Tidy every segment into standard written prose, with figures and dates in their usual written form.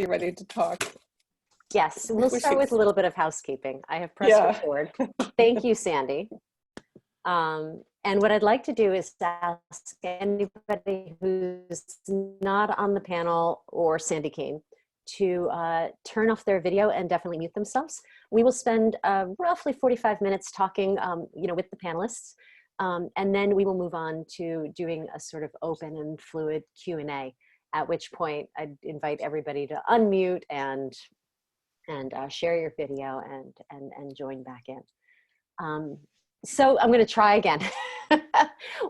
ready to talk. Yes, we'll start with a little bit of housekeeping. I have pressed record. Thank you, Sandy. And what I'd like to do is ask anybody who's not on the panel or Sandy Kane to turn off their video and definitely mute themselves. We will spend roughly 45 minutes talking, with the panelists, and then we will move on to doing a sort of open and fluid Q&A, at which point I'd invite everybody to unmute and share your video and join back in. So I'm going to try again.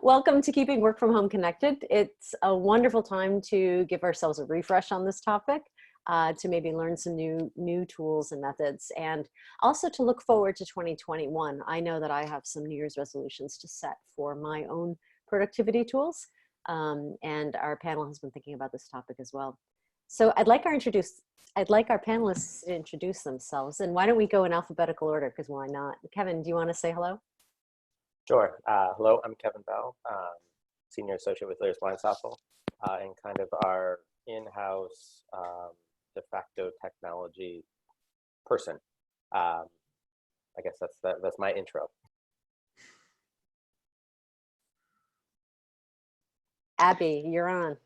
Welcome to Keeping Work from Home Connected. It's a wonderful time to give ourselves a refresh on this topic, to maybe learn some new tools and methods, and also to look forward to 2021. I know that I have some New Year's resolutions to set for my own productivity tools, and our panel has been thinking about this topic as well. So I'd like our panelists to introduce themselves, and why don't we go in alphabetical order, because why not? Kevin, do you want to say hello? Sure. Hello, I'm Kevin Bell, Senior Associate with Lears Weinstoffel, and kind of our in-house de facto technology person. I guess that's my intro. Abby, you're on.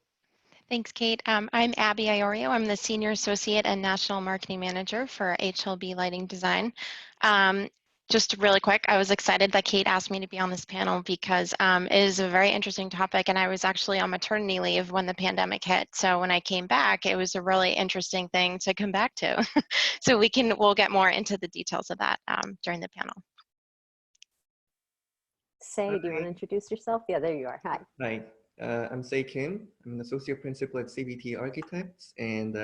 Thanks, Kate. I'm Abby Iorio. I'm the Senior Associate and National Marketing Manager for HLB Lighting Design. Just really quick, I was excited that Kate asked me to be on this panel because it is a very interesting topic, and I was actually on maternity leave when the pandemic hit. So when I came back, it was a really interesting thing to come back to. So we'll get more into the details of that during the panel. Say, do you want to introduce yourself? Yeah, there you are. Hi. Hi. I'm Say Kim. I'm an associate principal at CVT Architects, and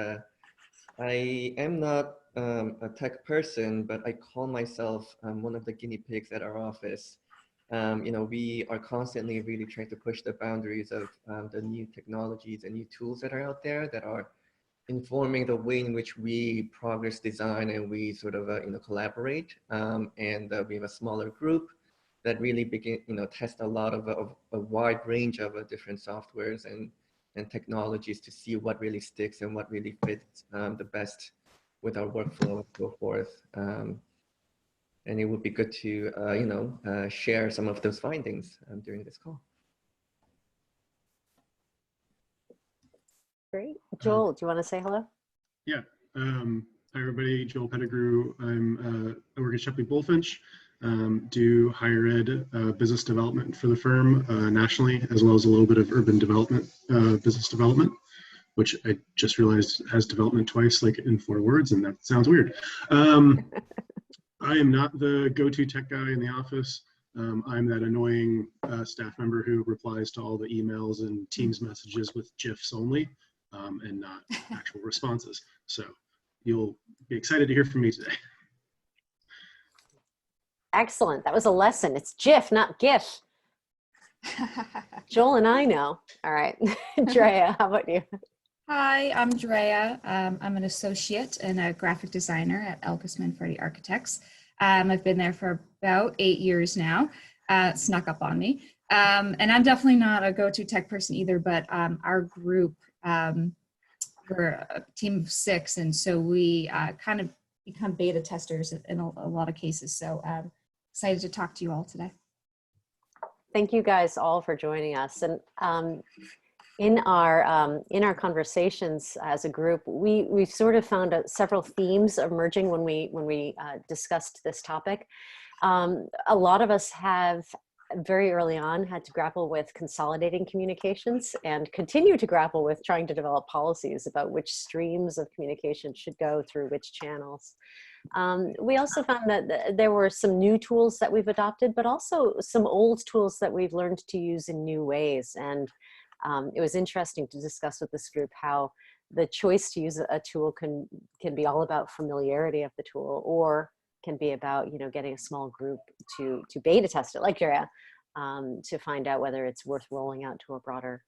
I am not a tech person, but I call myself one of the guinea pigs at our office. We are constantly really trying to push the boundaries of the new technologies and new tools that are out there that are informing the way in which we progress design and we sort of collaborate. And we have a smaller group that really test a lot of a wide range of different softwares and technologies to see what really sticks and what really fits the best with our workflow and so forth. And it would be good to share some of those findings during this call. Great. Joel, do you want to say hello? Yeah. Hi, everybody. Joel Pettigrew. I work at Shepley Bullfinch. Do higher ed business development for the firm nationally, as well as a little bit of urban development, business development, which I just realized has development twice, like in 4 words, and that sounds weird. I am not the go-to tech guy in the office. I'm that annoying staff member who replies to all the emails and Teams messages with GIFs only, and not actual responses. So you'll be excited to hear from me today. Excellent. That was a lesson. It's GIF, not GIF. Joel and I know. All right. Drea, how about you? Hi, I'm Drea. I'm an associate and a graphic designer at Elkis Manfredi Architects. I've been there for about 8 years now. Snuck up on me. And I'm definitely not a go-to tech person either, but our group, we're a team of 6, and so we kind of become beta testers in a lot of cases. So excited to talk to you all today. Thank you guys all for joining us. And in our conversations as a group, we've sort of found several themes emerging when we discussed this topic. A lot of us have very early on had to grapple with consolidating communications and continue to grapple with trying to develop policies about which streams of communication should go through which channels. We also found that there were some new tools that we've adopted, but also some old tools that we've learned to use in new ways. And it was interesting to discuss with this group how the choice to use a tool can be all about familiarity of the tool, or can be about getting a small group to beta test it, like Drea, to find out whether it's worth rolling out to a broader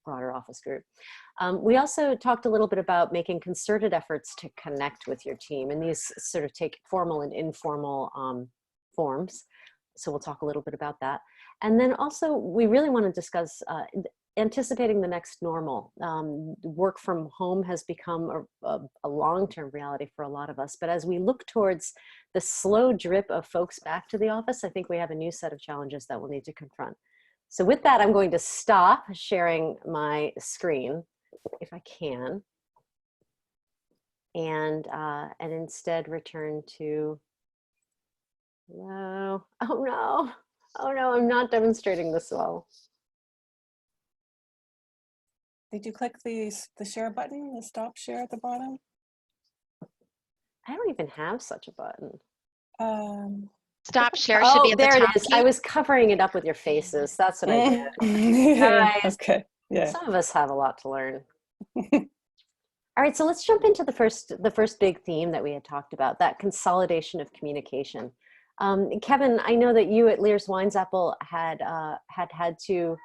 office group. We also talked a little bit about making concerted efforts to connect with your team, and these sort of take formal and informal forms. So we'll talk a little bit about that. And then also we really want to discuss anticipating the next normal. Work from home has become a long-term reality for a lot of us. But as we look towards the slow drip of folks back to the office, I think we have a new set of challenges that we'll need to confront. So with that, I'm going to stop sharing my screen, if I can, and instead return to, no, oh no, I'm not demonstrating this well. Did you click the share button, the stop share at the bottom? I don't even have such a button. Stop share should be at the there top. it is. I was covering it up with your faces. That's what I did. Guys, okay. Yeah. some of us have a lot to learn. All right, so let's jump into the first big theme that we had talked about, that consolidation of communication. Kevin, I know that you at Lear's Weinsappel had to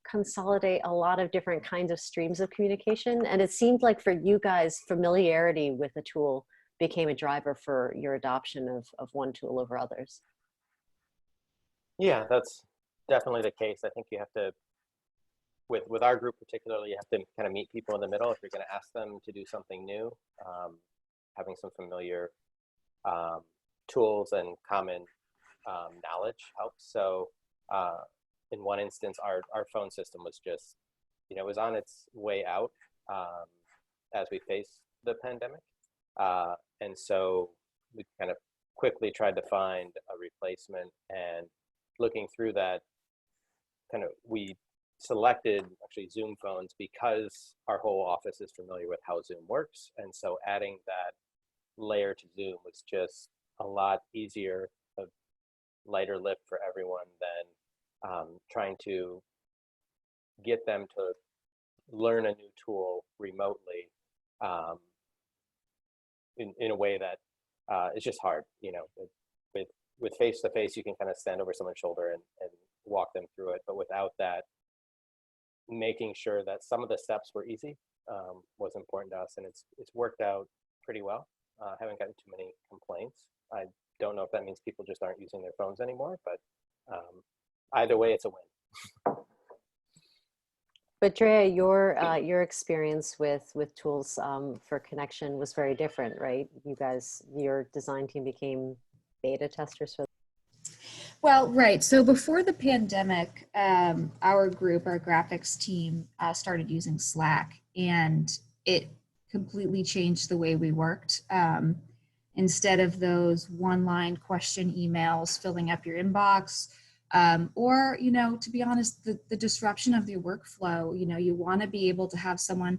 consolidate a lot of different kinds of streams of communication, and it seemed like for you guys, familiarity with a tool became a driver for your adoption of one tool over others. Yeah, that's definitely the case. I think you have to, with our group particularly, you have to kind of meet people in the middle if you're going to ask them to do something new. Having some familiar tools and common knowledge helps. So in one instance, our phone system was just, it was on its way out as we faced the pandemic. And so we kind of quickly tried to find a replacement, and looking through that, we selected actually Zoom phones because our whole office is familiar with how Zoom works. And so adding that layer to Zoom was just a lot easier, a lighter lift for everyone than trying to get them to learn a new tool remotely in a way that is just hard. With face-to-face, you can kind of stand over someone's shoulder and walk them through it. But without that, making sure that some of the steps were easy was important to us, and it's worked out pretty well. Haven't gotten too many complaints. I don't know if that means people just aren't using their phones anymore, but either way, it's a win. But Drea, your experience with tools for connection was very different, right? You guys, your design team became beta testers for. Well, right. So before the pandemic, our group, our graphics team, started using Slack, and it completely changed the way we worked. Instead of those one-line question emails filling up your inbox, or, to be honest, the disruption of your workflow, you want to be able to have someone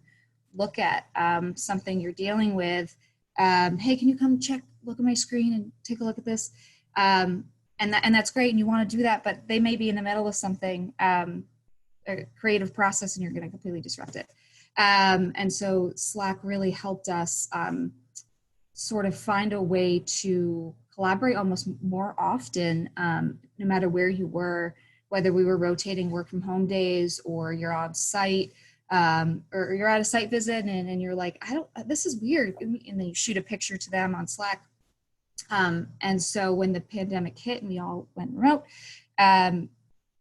look at something you're dealing with. Hey, can you come look at my screen and take a look at this? And that's great, and you want to do that, but they may be in the middle of something, a creative process, and you're going to completely disrupt it. And so Slack really helped us sort of find a way to collaborate almost more often, no matter where you were, whether we were rotating work from home days, or you're on site, or you're at a site visit and you're like, this is weird. And then you shoot a picture to them on Slack. And so when the pandemic hit and we all went remote,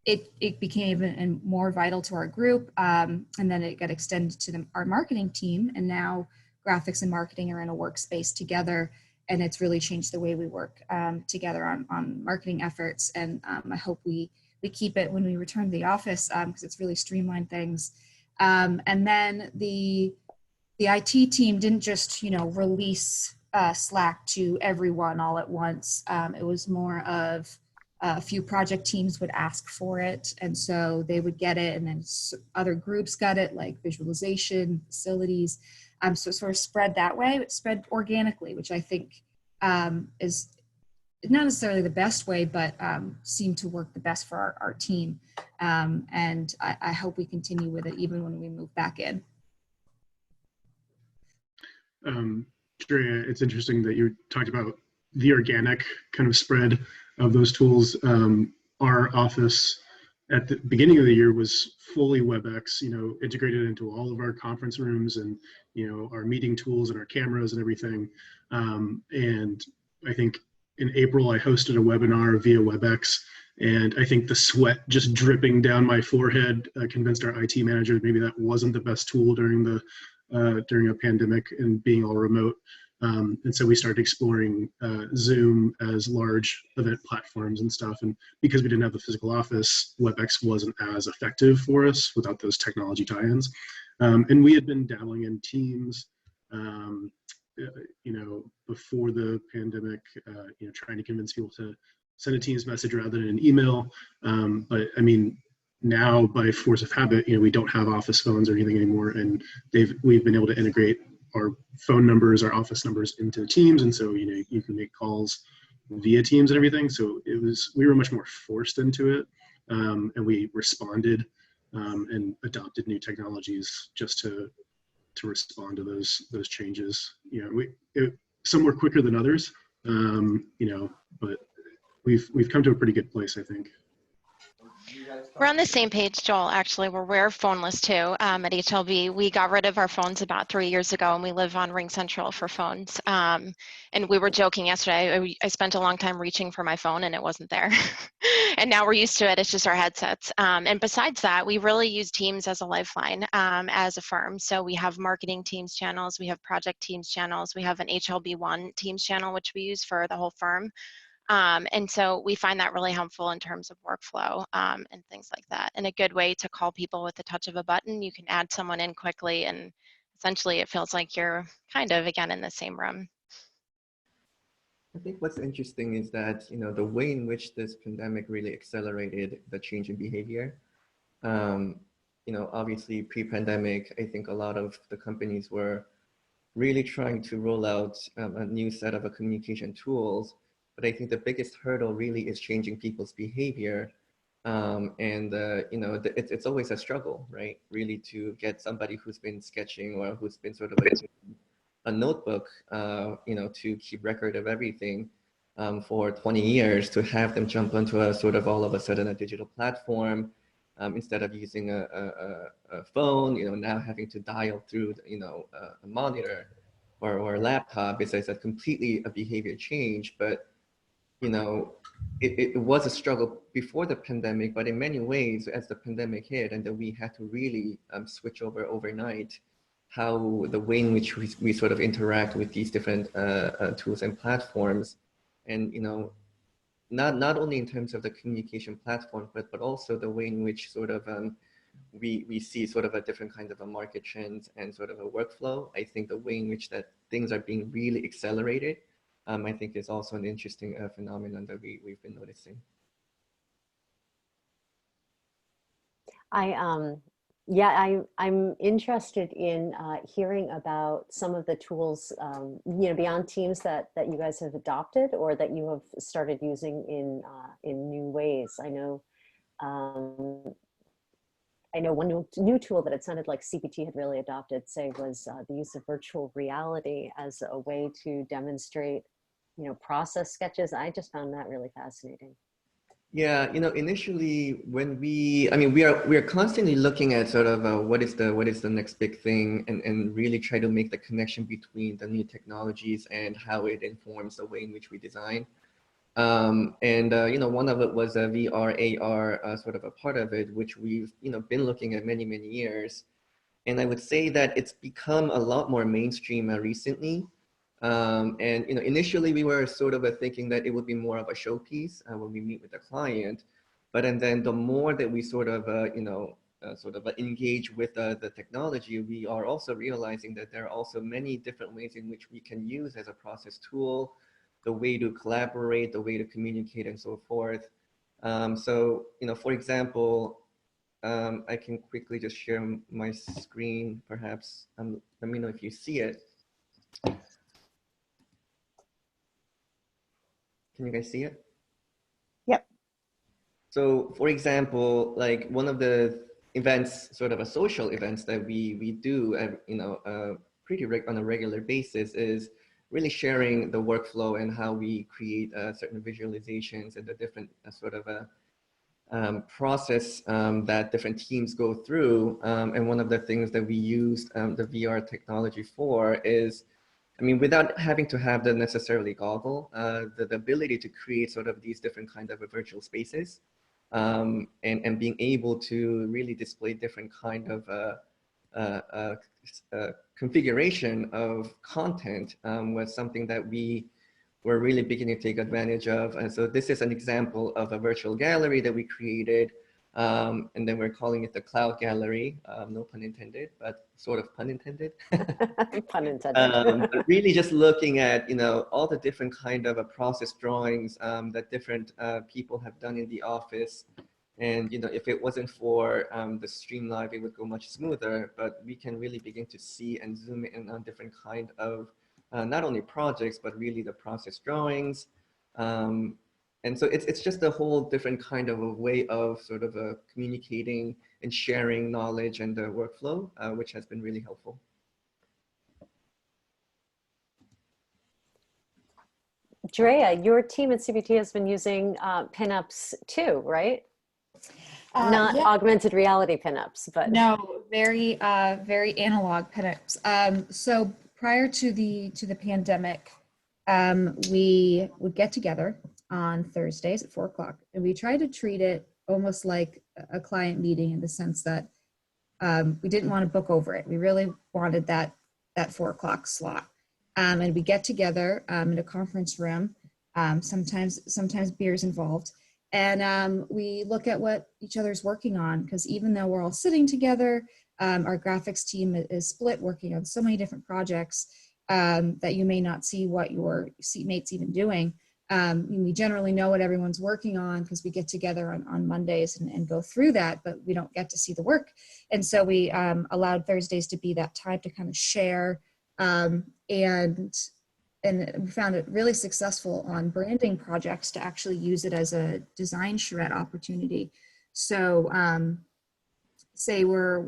it became even more vital to our group. And then it got extended to our marketing team. And now graphics and marketing are in a workspace together. And it's really changed the way we work together on marketing efforts. And I hope we keep it when we return to the office, because it's really streamlined things. And then the IT team didn't just, release Slack to everyone all at once. It was more of a few project teams would ask for it, and so they would get it, and then other groups got it, like visualization, facilities. So it sort of spread that way. It spread organically, which I think is not necessarily the best way, but seemed to work the best for our team. And I hope we continue with it even when we move back in. Drea, it's interesting that you talked about the organic kind of spread of those tools. Our office at the beginning of the year was fully WebEx, integrated into all of our conference rooms and, our meeting tools and our cameras and everything. And I think in April, I hosted a webinar via WebEx And I think the sweat just dripping down my forehead convinced our IT manager that maybe that wasn't the best tool during a pandemic and being all remote. And so we started exploring Zoom as large event platforms and stuff. And because we didn't have the physical office, WebEx wasn't as effective for us without those technology tie-ins. And we had been dabbling in Teams, before the pandemic, trying to convince people to send a Teams message rather than an email. But I mean, now by force of habit, we don't have office phones or anything anymore, and we've been able to integrate our phone numbers, our office numbers into Teams, and so you can make calls via Teams and everything. So we were much more forced into it, and we responded and adopted new technologies just to respond to those changes. Some were quicker than others, but we've come to a pretty good place, I think. We're on the same page, Joel, actually. We're phoneless too at HLB. We got rid of our phones about 3 years ago, and we live on Ring Central for phones. And we were joking yesterday, I spent a long time reaching for my phone and it wasn't there. And now we're used to it, it's just our headsets. And besides that, we really use Teams as a lifeline as a firm. So we have marketing Teams channels, we have project Teams channels, we have an HLB1 Teams channel, which we use for the whole firm. And so we find that really helpful in terms of workflow and things like that. And a good way to call people with the touch of a button. You can add someone in quickly, and essentially it feels like you're kind of, again, in the same room. I think what's interesting is that, the way in which this pandemic really accelerated the change in behavior. Obviously pre-pandemic, I think a lot of the companies were really trying to roll out a new set of communication tools. But I think the biggest hurdle really is changing people's behavior. It's always a struggle, right? Really to get somebody who's been sketching or who's been sort of a notebook, to keep record of everything for 20 years, to have them jump onto a sort of all of a sudden a digital platform instead of using a phone, now having to dial through, a monitor or a laptop is a completely a behavior change. But it was a struggle before the pandemic, but in many ways, as the pandemic hit, and then we had to really switch over overnight how the way in which we sort of interact with these different tools and platforms, and not only in terms of the communication platform, but also the way in which sort of we see sort of a different kind of a market trends and sort of a workflow. I think the way in which that things are being really accelerated, I think is also an interesting phenomenon that we've been noticing. I'm interested in hearing about some of the tools, beyond Teams that you guys have adopted or that you have started using in new ways. I know one new tool that it sounded like CPT had really adopted, say, was the use of virtual reality as a way to demonstrate, process sketches. I just found that really fascinating. Yeah, initially when we are constantly looking at sort of what is the next big thing, and really try to make the connection between the new technologies and how it informs the way in which we design. One of it was a VR, AR sort of a part of it, which we've been looking at many years. And I would say that it's become a lot more mainstream recently. Initially we were sort of thinking that it would be more of a showpiece when we meet with the client, but then the more that we sort of engage with the technology, we are also realizing that there are also many different ways in which we can use as a process tool, the way to collaborate, the way to communicate, and so forth. For example, I can quickly just share my screen, perhaps. Let me know if you see it. Can you guys see it? Yep. So for example, like one of the events, sort of a social events that we do, on a regular basis, is really sharing the workflow and how we create certain visualizations and the different process that different teams go through. And one of the things that we use the VR technology for is I mean, without having to have the necessarily goggle, the ability to create sort of these different kind of virtual spaces, and being able to really display different kind of configuration of content was something that we were really beginning to take advantage of. And so this is an example of a virtual gallery that we created. And then we're calling it the Cloud Gallery. No pun intended, but sort of pun intended. Pun intended. But really just looking at, all the different kind of process drawings that different people have done in the office. And, if it wasn't for the stream live, it would go much smoother, but we can really begin to see and zoom in on different kind of not only projects, but really the process drawings. And so it's just a whole different kind of a way of sort of communicating and sharing knowledge and the workflow, which has been really helpful. Drea, your team at CBT has been using pinups too, right? Not yeah. augmented reality pinups, but no, very analog pinups. So prior to the pandemic, we would get together on Thursdays at 4 o'clock, and we tried to treat it almost like a client meeting in the sense that we didn't want to book over it. We really wanted that 4 o'clock slot, and we get together in a conference room. Sometimes beer's involved. And we look at what each other's working on, because even though we're all sitting together, our graphics team is split, working on so many different projects that you may not see what your seatmate's even doing. We generally know what everyone's working on because we get together on Mondays and go through that, but we don't get to see the work. And so we allowed Thursdays to be that time to kind of share, and we found it really successful on branding projects to actually use it as a design charrette opportunity. So say we're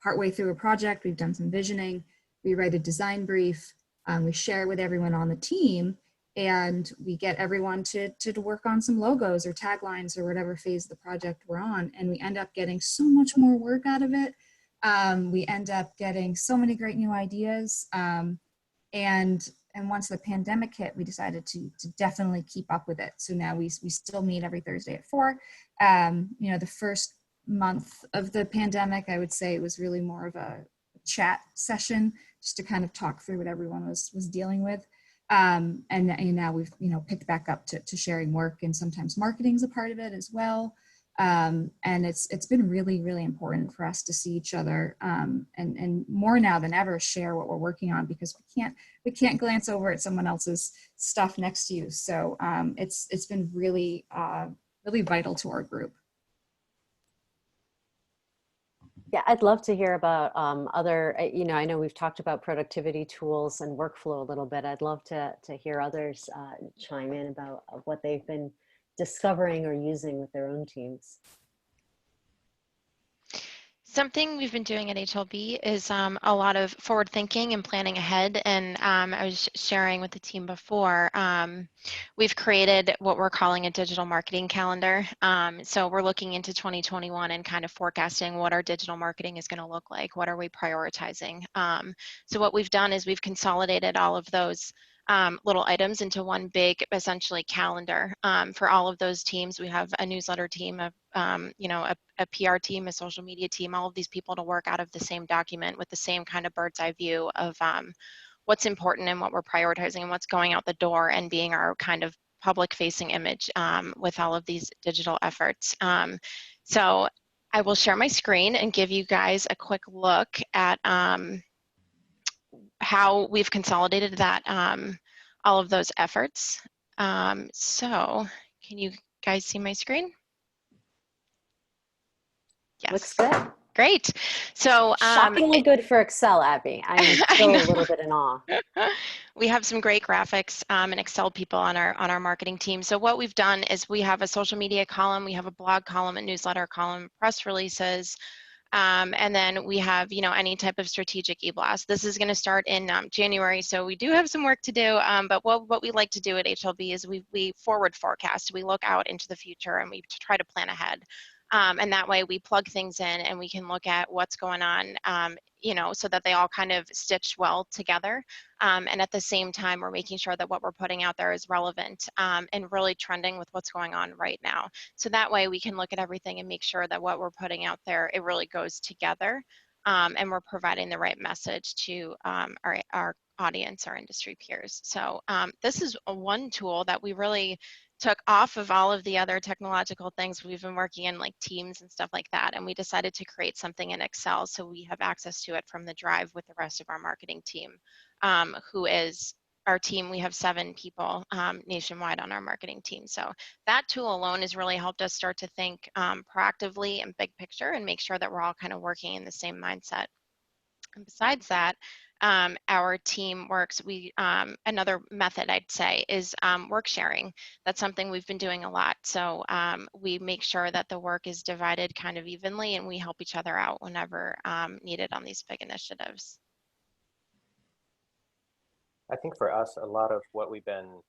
partway through a project, we've done some visioning, we write a design brief, we share it with everyone on the team, and we get everyone to work on some logos or taglines or whatever phase of the project we're on, and we end up getting so much more work out of it. We end up getting so many great new ideas. And once the pandemic hit, we decided to definitely keep up with it. So now we still meet every Thursday at 4. The first month of the pandemic, I would say it was really more of a chat session just to kind of talk through what everyone was dealing with. And now we've picked back up to sharing work, and sometimes marketing is a part of it as well. And it's been really, really important for us to see each other, and more now than ever share what we're working on, because we can't glance over at someone else's stuff next to you. So it's been really really vital to our group. Yeah, I'd love to hear about other, I know we've talked about productivity tools and workflow a little bit. I'd love to hear others chime in about what they've been discovering or using with their own teams. Something we've been doing at HLB is a lot of forward thinking and planning ahead. And I was sharing with the team before, we've created what we're calling a digital marketing calendar. So we're looking into 2021 and kind of forecasting what our digital marketing is going to look like. What are we prioritizing? So what we've done is we've consolidated all of those little items into one big, essentially, calendar for all of those teams. We have a newsletter team, a PR team, a social media team, all of these people to work out of the same document with the same kind of bird's eye view of what's important and what we're prioritizing and what's going out the door, and being our kind of public facing image with all of these digital efforts. So I will share my screen and give you guys a quick look at how we've consolidated that, all of those efforts. So can you guys see my screen? Yes. Looks good. Great. So shockingly good for Excel, Abby. I am still a little bit in awe. We have some great graphics and Excel people on our marketing team. So what we've done is we have a social media column, we have a blog column, a newsletter column, press releases, and then we have, any type of strategic e-blast. This is going to start in January, so we do have some work to do. But what we like to do at HLB is we forward forecast. We look out into the future and we try to plan ahead. And that way we plug things in and we can look at what's going on, you know, so that they all kind of stitch well together. And at the same time, we're making sure that what we're putting out there is relevant and really trending with what's going on right now. So that way we can look at everything and make sure that what we're putting out there, it really goes together. And we're providing the right message to our audience, our industry peers. So this is one tool that we really took off of all of the other technological things we've been working in, like Teams and stuff like that. And we decided to create something in Excel so we have access to it from the drive with the rest of our marketing team, who is our team. We have 7 people nationwide on our marketing team. So that tool alone has really helped us start to think proactively and big picture and make sure that we're all kind of working in the same mindset. And besides that, our team works, another method I'd say is work sharing. That's something we've been doing a lot. So we make sure that the work is divided kind of evenly and we help each other out whenever needed on these big initiatives. I think for us, a lot of what we've been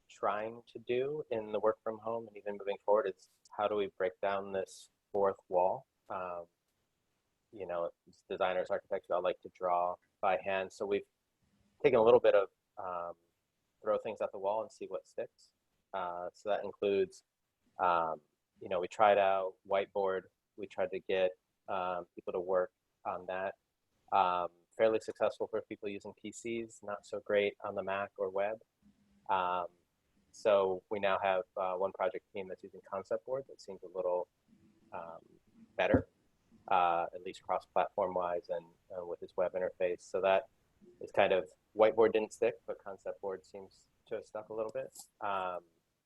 trying to do in the work from home and even moving forward is how do we break down this fourth wall? You know, designers, architects, we all like to draw by hand. So we've taken a little bit of throw things at the wall and see what sticks. So that includes, you know, we tried out whiteboard. We tried to get people to work on that. Fairly successful for people using PCs, not so great on the Mac or web. So we now have one project team that's using concept board that seems a little better. At least cross-platform wise and with its web interface. So that is kind of, whiteboard didn't stick, but concept board seems to have stuck a little bit.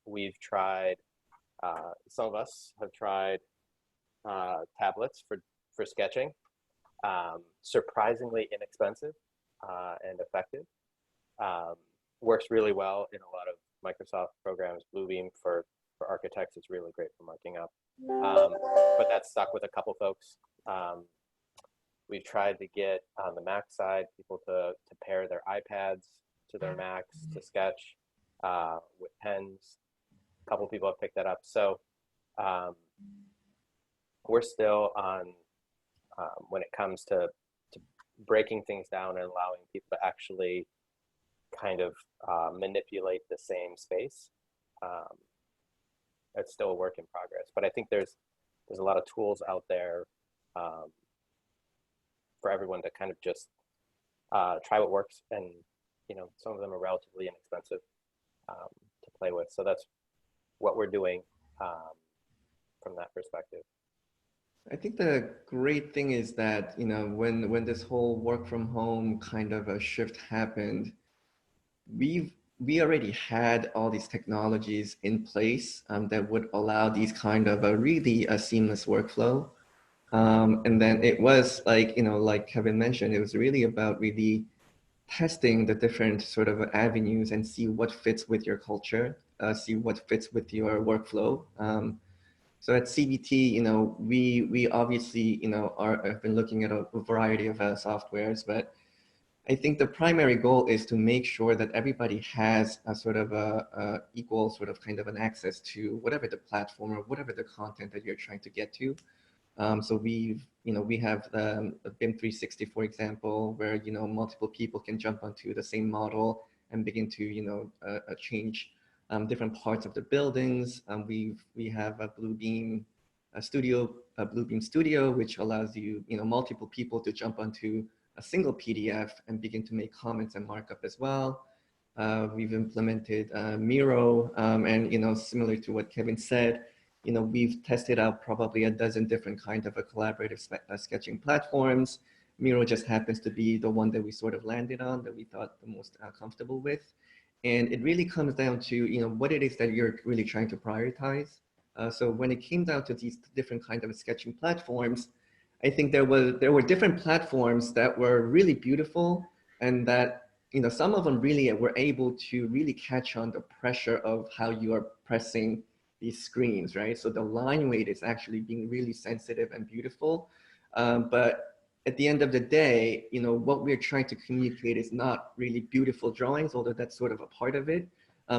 We've tried, some of us have tried tablets for sketching. Surprisingly inexpensive and effective. Works really well in a lot of Microsoft programs. Bluebeam for architects is really great for marking up. But that's stuck with a couple folks. We've tried to get on the Mac side people to pair their iPads to their Macs to sketch with pens. A couple people have picked that up. So we're still on when it comes to breaking things down and allowing people to actually kind of manipulate the same space. It's still a work in progress, but I think there's a lot of tools out there for everyone to kind of just try what works, and you know, some of them are relatively inexpensive to play with. So that's what we're doing from that perspective. I think the great thing is that, you know, when this whole work from home kind of a shift happened, we already had all these technologies in place that would allow these kind of a really seamless workflow. And then it was like, you know, like Kevin mentioned, it was really about really testing the different sort of avenues and see what fits with your culture, see what fits with your workflow. So at CBT, you know, we obviously, you know, have been looking at a variety of softwares, but I think the primary goal is to make sure that everybody has a sort of a equal sort of kind of an access to whatever the platform or whatever the content that you're trying to get to. So we have the BIM 360, for example, where, you know, multiple people can jump onto the same model and begin to, you know, change different parts of the buildings. We have a Bluebeam Studio, which allows you, you know, multiple people to jump onto a single PDF and begin to make comments and markup as well. We've implemented Miro, and, you know, similar to what Kevin said, you know, we've tested out probably a dozen different kinds of a collaborative sketching platforms. Miro just happens to be the one that we sort of landed on, that we thought the most comfortable with. And it really comes down to, you know, what it is that you're really trying to prioritize. So when it came down to these different kinds of sketching platforms, I think there were different platforms that were really beautiful, and that, you know, some of them really were able to really catch on the pressure of how you are pressing these screens, right? So the line weight is actually being really sensitive and beautiful. But at the end of the day, you know, what we're trying to communicate is not really beautiful drawings, although that's sort of a part of it,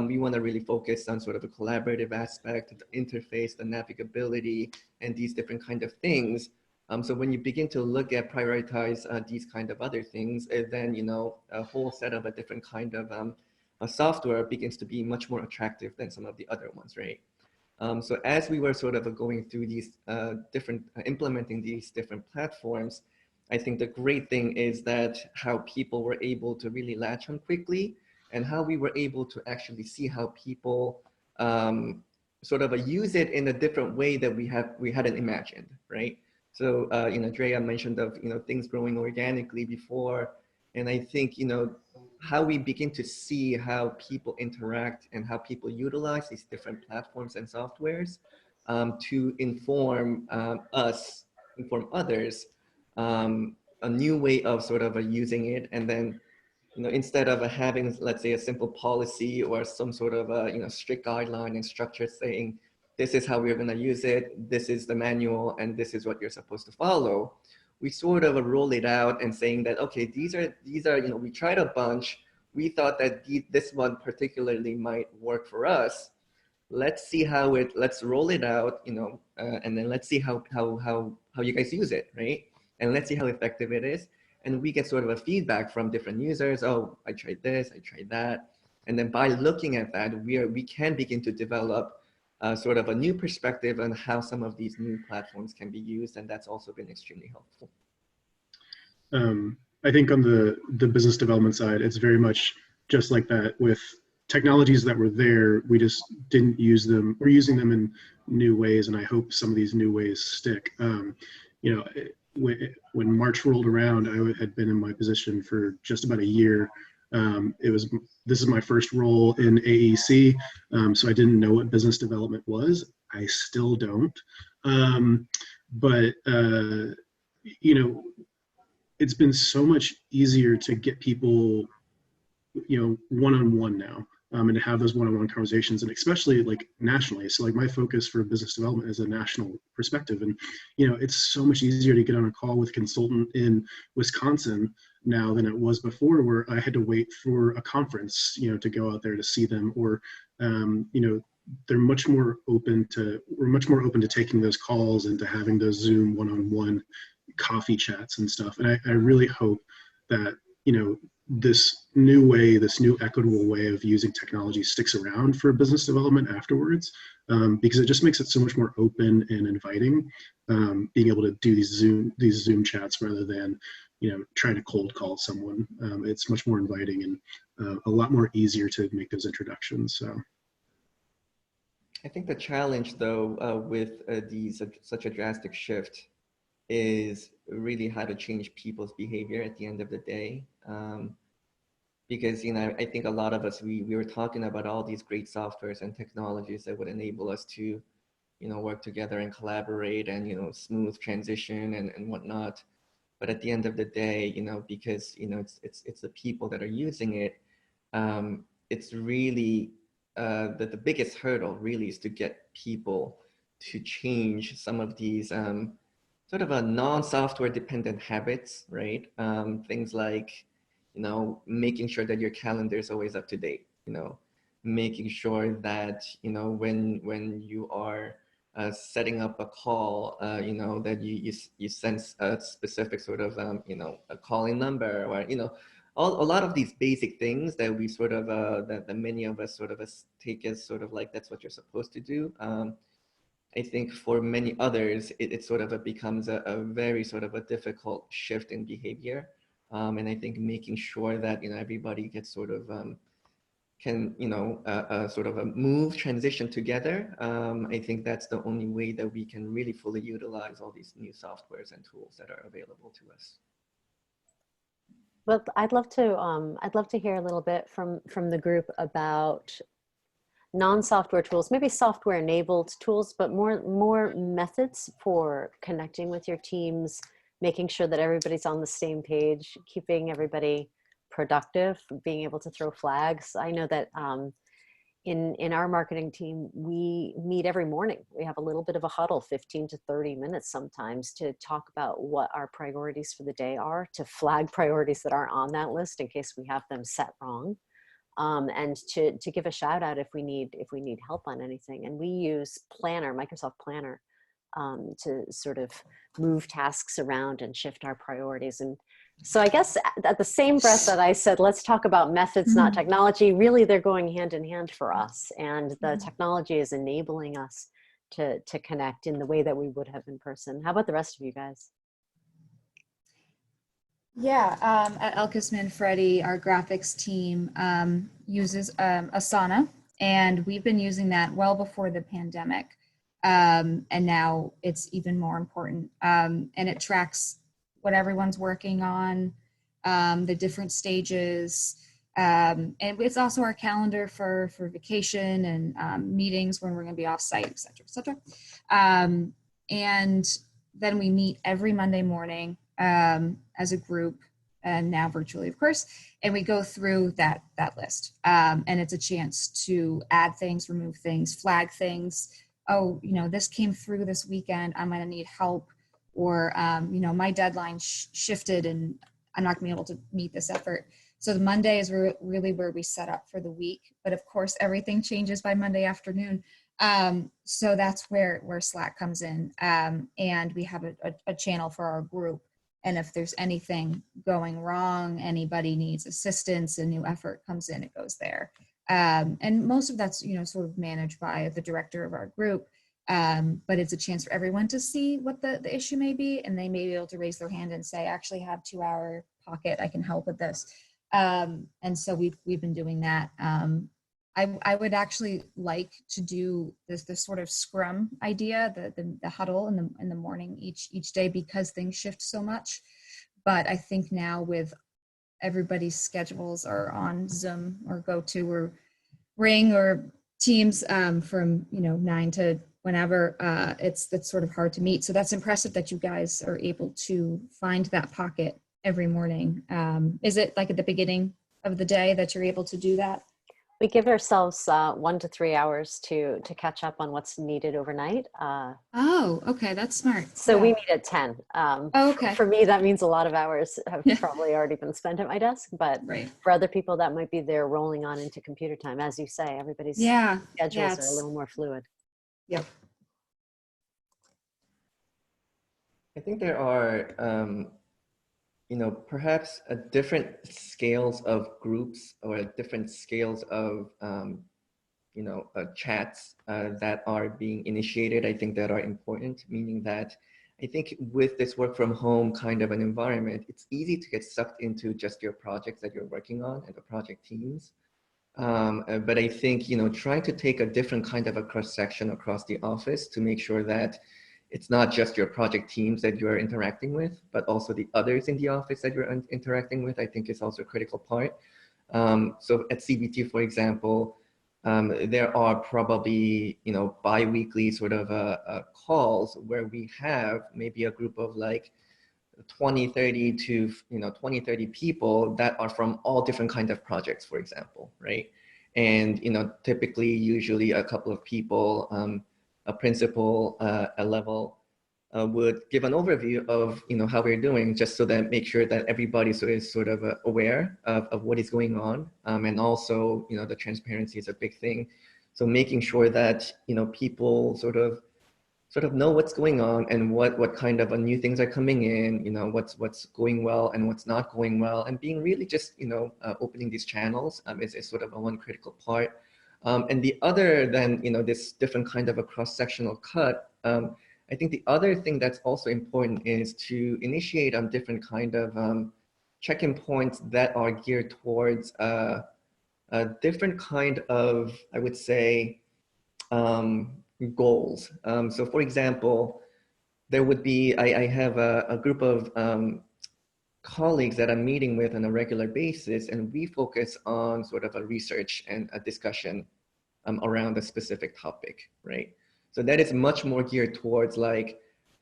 we want to really focus on sort of the collaborative aspect, the interface, the navigability, and these different kind of things. So when you begin to look at prioritize these kind of other things, then, you know, a whole set of a different kind of software begins to be much more attractive than some of the other ones, right? So as we were sort of going through these implementing these different platforms, I think the great thing is that how people were able to really latch on quickly, and how we were able to actually see how people sort of use it in a different way that we hadn't imagined, right? So, you know, Drea mentioned of, you know, things growing organically before, and I think, you know, how we begin to see how people interact and how people utilize these different platforms and softwares to inform inform others, a new way of sort of using it. And then, you know, instead of having, let's say, a simple policy or some sort of a, you know, strict guideline and structure saying, this is how we're going to use it, this is the manual, and this is what you're supposed to follow, we sort of roll it out and saying that, okay, these are, you know, we tried a bunch. We thought that this one particularly might work for us. Let's see how let's roll it out, you know, and then let's see how you guys use it, right? And let's see how effective it is. And we get sort of a feedback from different users. Oh, I tried this, I tried that. And then by looking at that, we can begin to develop sort of a new perspective on how some of these new platforms can be used. And that's also been extremely helpful. I think on the business development side, it's very much just like that. With technologies that were there, we just didn't use them. We're using them in new ways, and I hope some of these new ways stick. You know, when March rolled around, I had been in my position for just about a year. This is my first role in AEC, so I didn't know what business development was. I still don't. But you know, it's been so much easier to get people, you know, one-on-one now, and to have those one-on-one conversations, and especially like nationally. So like my focus for business development is a national perspective, and you know, it's so much easier to get on a call with a consultant in Wisconsin now than it was before, where I had to wait for a conference, you know, to go out there to see them, or you know, we're much more open to taking those calls and to having those Zoom one-on-one coffee chats and stuff. And I really hope that, you know, this new equitable way of using technology sticks around for business development afterwards, because it just makes it so much more open and inviting, being able to do these Zoom chats rather than, you know, trying to cold call someone. It's much more inviting and a lot more easier to make those introductions. So I think the challenge, though, with such a drastic shift is really how to change people's behavior at the end of the day. Because, you know, I think a lot of us, we were talking about all these great softwares and technologies that would enable us to, you know, work together and collaborate and, you know, smooth transition and whatnot. But at the end of the day, you know, because, you know, it's the people that are using it, it's really, the biggest hurdle really is to get people to change some of these sort of a non-software dependent habits, right? Things like, you know, making sure that your calendar is always up to date, you know, making sure that, you know, when you are setting up a call, you know, that you sense a specific sort of, you know, a calling number, or, you know, a lot of these basic things that we sort of, that many of us sort of take as sort of like, that's what you're supposed to do. I think for many others, it sort of becomes a very sort of a difficult shift in behavior. And I think making sure that, you know, everybody gets sort of, can, you know, sort of a move transition together. I think that's the only way that we can really fully utilize all these new softwares and tools that are available to us. Well, I'd love to hear a little bit from the group about non-software tools, maybe software-enabled tools, but more methods for connecting with your teams, making sure that everybody's on the same page, keeping everybody productive, being able to throw flags. I know that in our marketing team, we meet every morning. We have a little bit of a huddle, 15 to 30 minutes sometimes, to talk about what our priorities for the day are, to flag priorities that aren't on that list in case we have them set wrong. and to give a shout out if we need help on anything. And we use Planner, Microsoft Planner, to sort of move tasks around and shift our priorities. And so I guess at the same breath that I said, let's talk about methods, not technology, really they're going hand in hand for us. And the technology is enabling us to connect in the way that we would have in person. How about the rest of you guys? Yeah, at Elkis Manfredi, our graphics team uses Asana, and we've been using that well before the pandemic. And now it's even more important. And it tracks what everyone's working on, the different stages. And it's also our calendar for vacation and meetings when we're going to be off site, et cetera, et cetera. And then we meet every Monday morning as a group, and now virtually, of course, and we go through that list. And it's a chance to add things, remove things, flag things. Oh, this came through this weekend, I'm gonna need help. Or, my deadline shifted and I'm not gonna be able to meet this effort. So the Monday is really where we set up for the week. But of course, everything changes by Monday afternoon. So that's where Slack comes in. And we have a channel for our group. And if there's anything going wrong, anybody needs assistance, a new effort comes in, it goes there. And most of that's, sort of managed by the director of our group. But it's a chance for everyone to see what the issue may be, and they may be able to raise their hand and say, I actually have 2-hour pocket, I can help with this. And so we've been doing that. I would actually like to do this sort of scrum idea, the huddle in the morning each day, because things shift so much. But I think now with everybody's schedules are on Zoom or GoTo or Ring or Teams from 9 to whenever, it's sort of hard to meet. So that's impressive that you guys are able to find that pocket every morning. Is it like at the beginning of the day that you're able to do that? We give ourselves 1 to 3 hours to catch up on what's needed overnight. Oh, okay, that's smart. So Yeah. we meet at 10. Okay. For me, that means a lot of hours have probably already been spent at my desk, but for other people that might be there rolling on into computer time. As you say, everybody's schedules are a little more fluid. Yep. I think there are, perhaps different scales of groups or different scales of, chats that are being initiated, I think that are important, meaning that I think with this work from home kind of an environment, it's easy to get sucked into just your projects that you're working on and the project teams. But I think, trying to take a different kind of a cross-section across the office to make sure that it's not just your project teams that you're interacting with, but also the others in the office that you're interacting with, I think is also a critical part. So at CBT, for example, there are probably, bi-weekly sort of calls where we have maybe a group of like 20, 30 to 20, 30 people that are from all different kinds of projects, for example, right? And typically, usually a couple of people, a principal, a level, would give an overview of how we're doing, just so that make sure that everybody is sort of aware of what is going on, and also the transparency is a big thing. So making sure that people sort of know what's going on and what kind of new things are coming in, what's going well and what's not going well, and being really just opening these channels is sort of one critical part. And the other than this different kind of a cross-sectional cut, I think the other thing that's also important is to initiate on different kind of check-in points that are geared towards a different kind of, I would say, goals. So for example, there would be, I have a group of colleagues that I'm meeting with on a regular basis, and we focus on sort of a research and a discussion around a specific topic, right? So that is much more geared towards like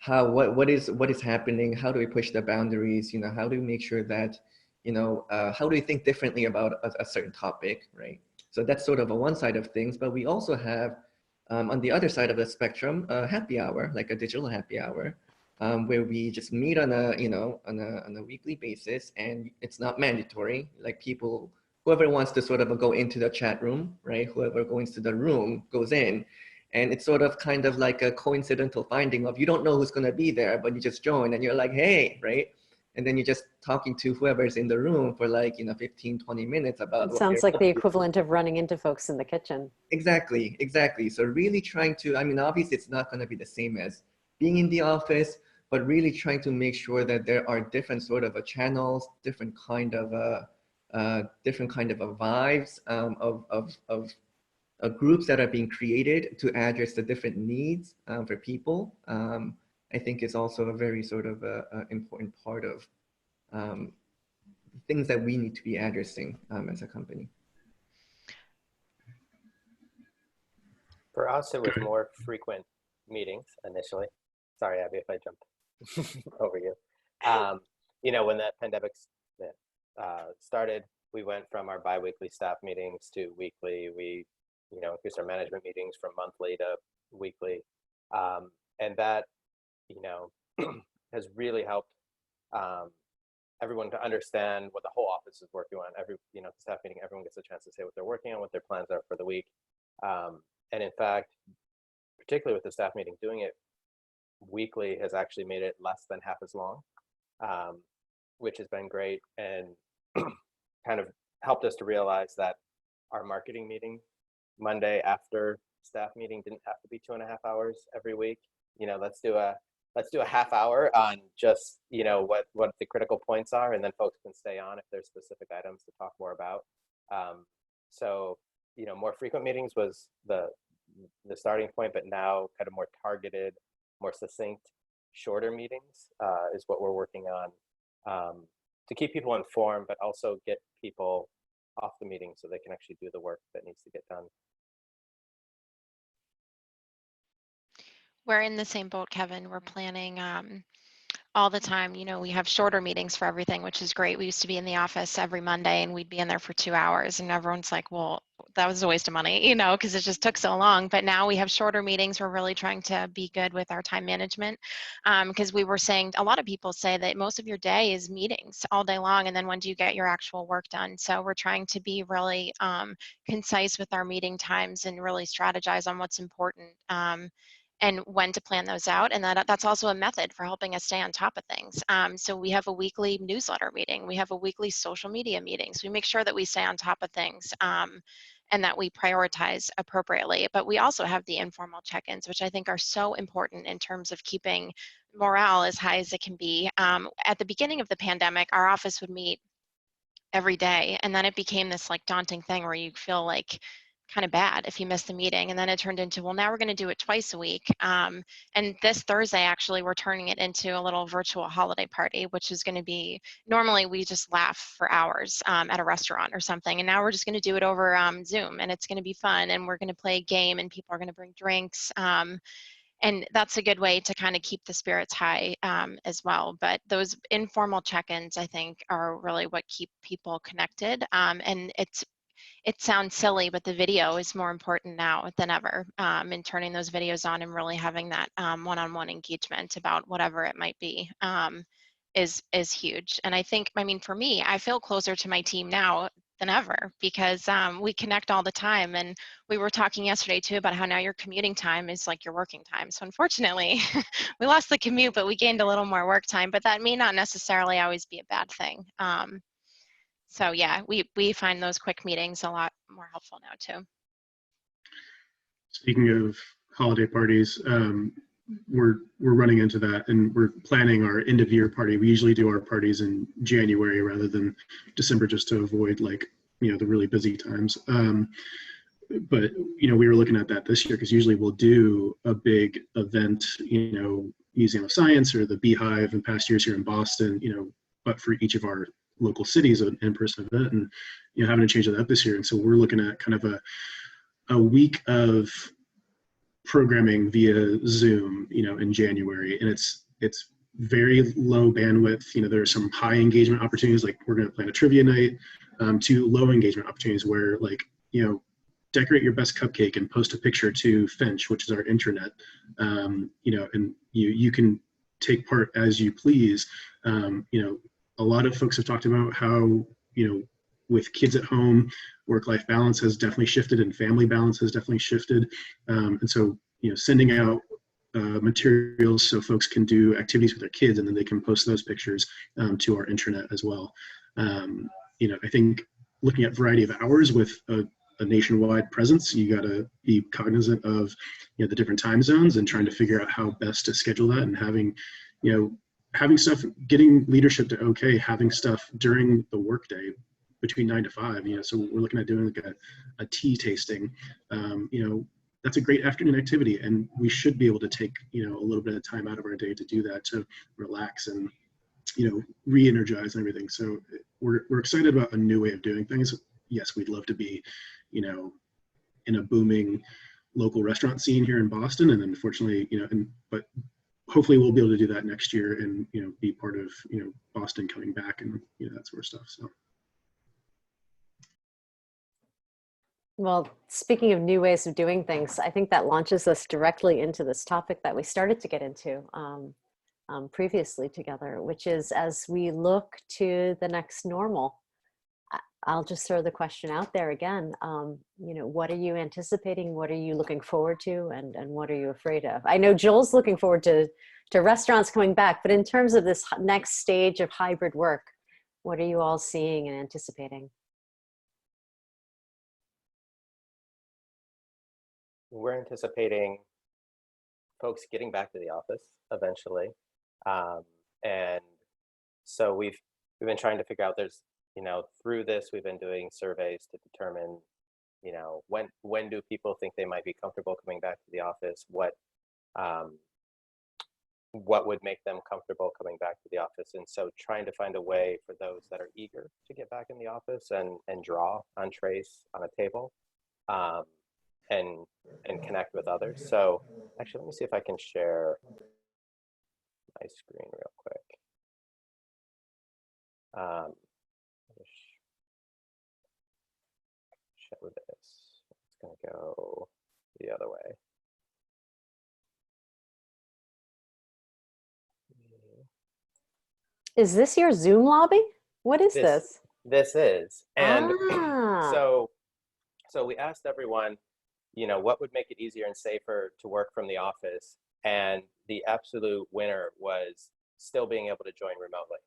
what is happening, how do we push the boundaries, how do we make sure that, how do we think differently about a certain topic, right? So that's sort of a one side of things, but we also have on the other side of the spectrum, a happy hour, like a digital happy hour, where we just meet on a, on a weekly basis, and it's not mandatory. Like people whoever wants to sort of go into the chat room, right? Whoever goes into the room goes in. And it's sort of kind of like a coincidental finding of you don't know who's going to be there, but you just join and you're like, hey, right? And then you're just talking to whoever's in the room for like, 15, 20 minutes about It what sounds they're like up the to. equivalent of running into folks in the kitchen. Exactly, exactly. So really trying to, obviously it's not going to be the same as being in the office, but really trying to make sure that there are different sort of channels, different kind of vibes of groups that are being created to address the different needs for people. I think is also a very sort of important part of things that we need to be addressing as a company. For us, it was more frequent meetings initially. Sorry, Abby, if I jump over you. When that pandemic started, we went from our biweekly staff meetings to weekly. We, increased our management meetings from monthly to weekly. And that, has really helped everyone to understand what the whole office is working on. The staff meeting, everyone gets a chance to say what they're working on, what their plans are for the week. And in fact, particularly with the staff meeting, doing it weekly has actually made it less than half as long, which has been great and kind of helped us to realize that our marketing meeting Monday after staff meeting didn't have to be 2.5 hours every week. Let's do a half hour on just, what the critical points are, and then folks can stay on if there's specific items to talk more about. So, more frequent meetings was the starting point, but now kind of more targeted, more succinct, shorter meetings is what we're working on to keep people informed, but also get people off the meeting so they can actually do the work that needs to get done. We're in the same boat, Kevin. We're planning all the time. We have shorter meetings for everything, which is great. We used to be in the office every Monday and we'd be in there for 2 hours and everyone's like, well, that was a waste of money, because it just took so long. But now we have shorter meetings. We're really trying to be good with our time management because we were saying, a lot of people say that most of your day is meetings all day long. And then when do you get your actual work done? So we're trying to be really concise with our meeting times and really strategize on what's important. And when to plan those out. And that's also a method for helping us stay on top of things. So we have a weekly newsletter meeting. We have a weekly social media meeting. So we make sure that we stay on top of things and that we prioritize appropriately. But we also have the informal check-ins, which I think are so important in terms of keeping morale as high as it can be. At the beginning of the pandemic, our office would meet every day. And then it became this like daunting thing where you feel like kind of bad if you miss the meeting. And then it turned into, well, now we're going to do it twice a week. And this Thursday, actually, we're turning it into a little virtual holiday party, which is going to be, normally we just laugh for hours at a restaurant or something. And now we're just going to do it over Zoom, and it's going to be fun. And we're going to play a game and people are going to bring drinks. And that's a good way to kind of keep the spirits high as well. But those informal check-ins, I think, are really what keep people connected. And it sounds silly, but the video is more important now than ever. And turning those videos on and really having that one-on-one engagement about whatever it might be is huge. And I think, for me, I feel closer to my team now than ever because we connect all the time. And we were talking yesterday too about how now your commuting time is like your working time. So unfortunately, we lost the commute, but we gained a little more work time. But that may not necessarily always be a bad thing. So yeah, we find those quick meetings a lot more helpful now too. Speaking of holiday parties, we're running into that, and we're planning our end of year party. We usually do our parties in January rather than December, just to avoid the really busy times. But we were looking at that this year because usually we'll do a big event, Museum of Science or the Beehive in past years here in Boston, but for each of our local cities, an in-person event, and having to change that this year. And so we're looking at kind of a week of programming via Zoom, in January, and it's very low bandwidth. There are some high engagement opportunities, like we're going to plan a trivia night, to low engagement opportunities where decorate your best cupcake and post a picture to Finch, which is our intranet, and you can take part as you please. A lot of folks have talked about how, with kids at home, work-life balance has definitely shifted and family balance has definitely shifted. And so, sending out materials so folks can do activities with their kids and then they can post those pictures to our intranet as well. I think looking at variety of hours with a nationwide presence, you got to be cognizant of the different time zones and trying to figure out how best to schedule that, and having stuff, getting leadership to having stuff during the workday between 9 to 5. So we're looking at doing like a tea tasting. That's a great afternoon activity, and we should be able to take a little bit of time out of our day to do that, to relax and re-energize and everything. So we're excited about a new way of doing things. Yes, we'd love to be in a booming local restaurant scene here in Boston, and unfortunately but hopefully we'll be able to do that next year and be part of Boston coming back and that sort of stuff. So well, speaking of new ways of doing things, I think that launches us directly into this topic that we started to get into previously together, which is, as we look to the next normal, I'll just throw the question out there again. What are you anticipating? What are you looking forward to? And what are you afraid of? I know Joel's looking forward to restaurants coming back, but in terms of this next stage of hybrid work, what are you all seeing and anticipating? We're anticipating folks getting back to the office eventually. And so we've been trying to figure out, through this, we've been doing surveys to determine, when do people think they might be comfortable coming back to the office? What would make them comfortable coming back to the office? And so trying to find a way for those that are eager to get back in the office and draw on trace on a table, and connect with others. So actually, let me see if I can share my screen real quick. Show this. It's going to go the other way. Is this your Zoom lobby? What is this? This is. And ah. so we asked everyone, what would make it easier and safer to work from the office? And the absolute winner was still being able to join remotely.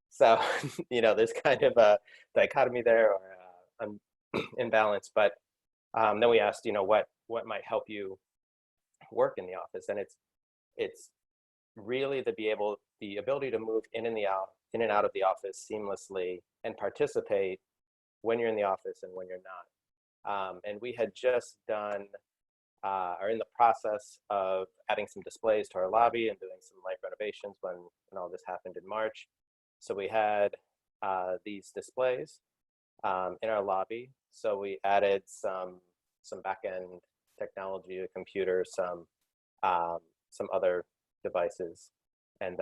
So, there's kind of a dichotomy there, or an imbalance. But then we asked, what might help you work in the office? And it's really the ability to move in and out of the office seamlessly and participate when you're in the office and when you're not. And we had just are in the process of adding some displays to our lobby and doing some light renovations when all this happened in March. So we had these displays in our lobby. So we added some back-end technology, a computer, some other devices, and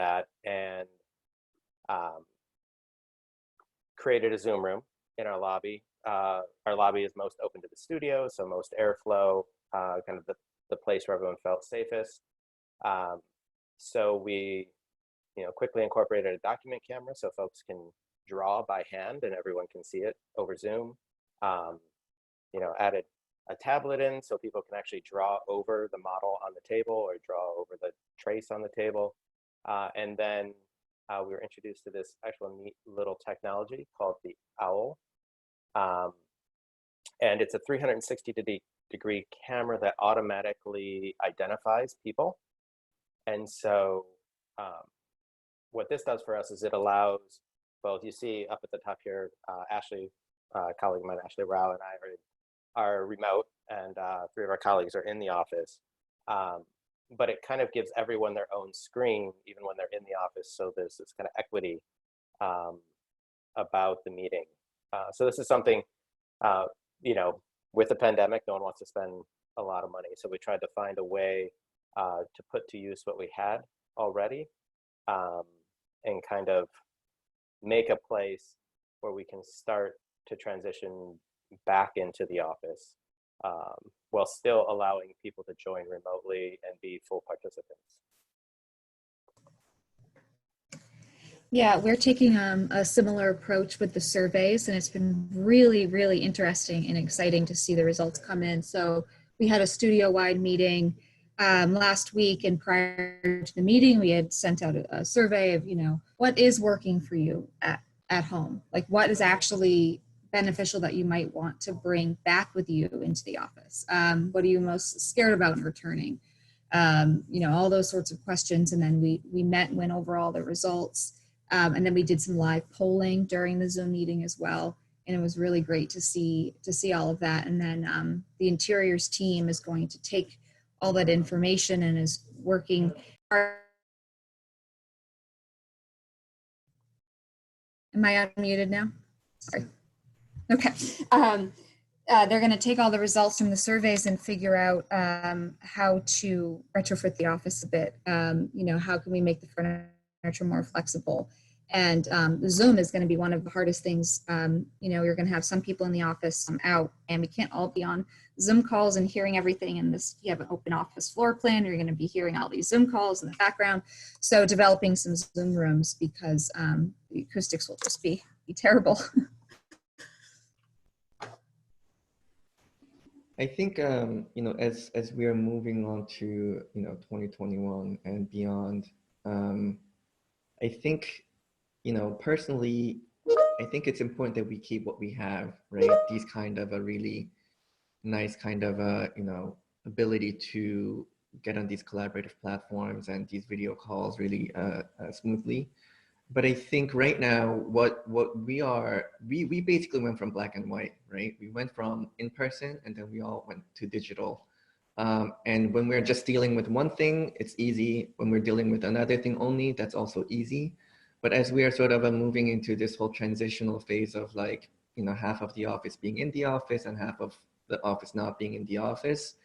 created a Zoom room in our lobby. Our lobby is most open to the studio, so most airflow, kind of the place where everyone felt safest. So we quickly incorporated a document camera so folks can draw by hand and everyone can see it over Zoom. Added a tablet in so people can actually draw over the model on the table or draw over the trace on the table. And then we were introduced to this actual neat little technology called the OWL. And it's a 360-degree camera that automatically identifies people. And so what this does for us is it allows both, you see up at the top here, Ashley, colleague of mine, Ashley Rao, and I are remote, and 3 of our colleagues are in the office. But it kind of gives everyone their own screen, even when they're in the office. So there's this kind of equity about the meeting. So this is something, with the pandemic, no one wants to spend a lot of money. So we tried to find a way to put to use what we had already, and kind of make a place where we can start to transition back into the office, while still allowing people to join remotely and be full participants. Yeah, we're taking a similar approach with the surveys, and it's been really, really interesting and exciting to see the results come in. So we had a studio-wide meeting last week, and prior to the meeting, we had sent out a survey of, what is working for you at home? Like, what is actually beneficial that you might want to bring back with you into the office? What are you most scared about in returning? All those sorts of questions. And then we met and went over all the results. And then we did some live polling during the Zoom meeting as well. And it was really great to see all of that. And then the interiors team is going to take all that information and is working hard. Am I unmuted now? Sorry. Okay. They're going to take all the results from the surveys and figure out how to retrofit the office a bit. How can we make the furniture more flexible? And the Zoom is going to be one of the hardest things. You're going to have some people in the office, some out, and we can't all be on Zoom calls and hearing everything in this. You have an open office floor plan, you're going to be hearing all these Zoom calls in the background. So developing some Zoom rooms, because the acoustics will just be terrible. I think, as we are moving on to, 2021 and beyond, I think, personally, I think it's important that we keep what we have, right? These kind of a really nice kind of ability to get on these collaborative platforms and these video calls really smoothly. But I think right now, what we basically went from black and white, right? We went from in person, and then we all went to digital. And when we're just dealing with one thing, it's easy. When we're dealing with another thing only, that's also easy. But as we are sort of moving into this whole transitional phase of like, half of the office being in the office and half of the office not being in the office,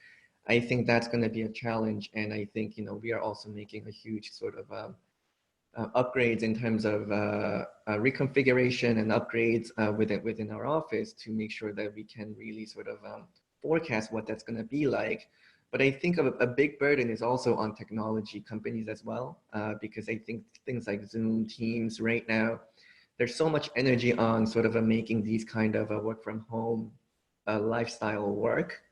I think that's going to be a challenge. And I think, we are also making a huge sort of upgrades in terms of reconfiguration and upgrades within our office to make sure that we can really sort of forecast what that's going to be like. But I think a big burden is also on technology companies as well, because I think things like Zoom, Teams right now, there's so much energy on sort of making these kind of work from home lifestyle work.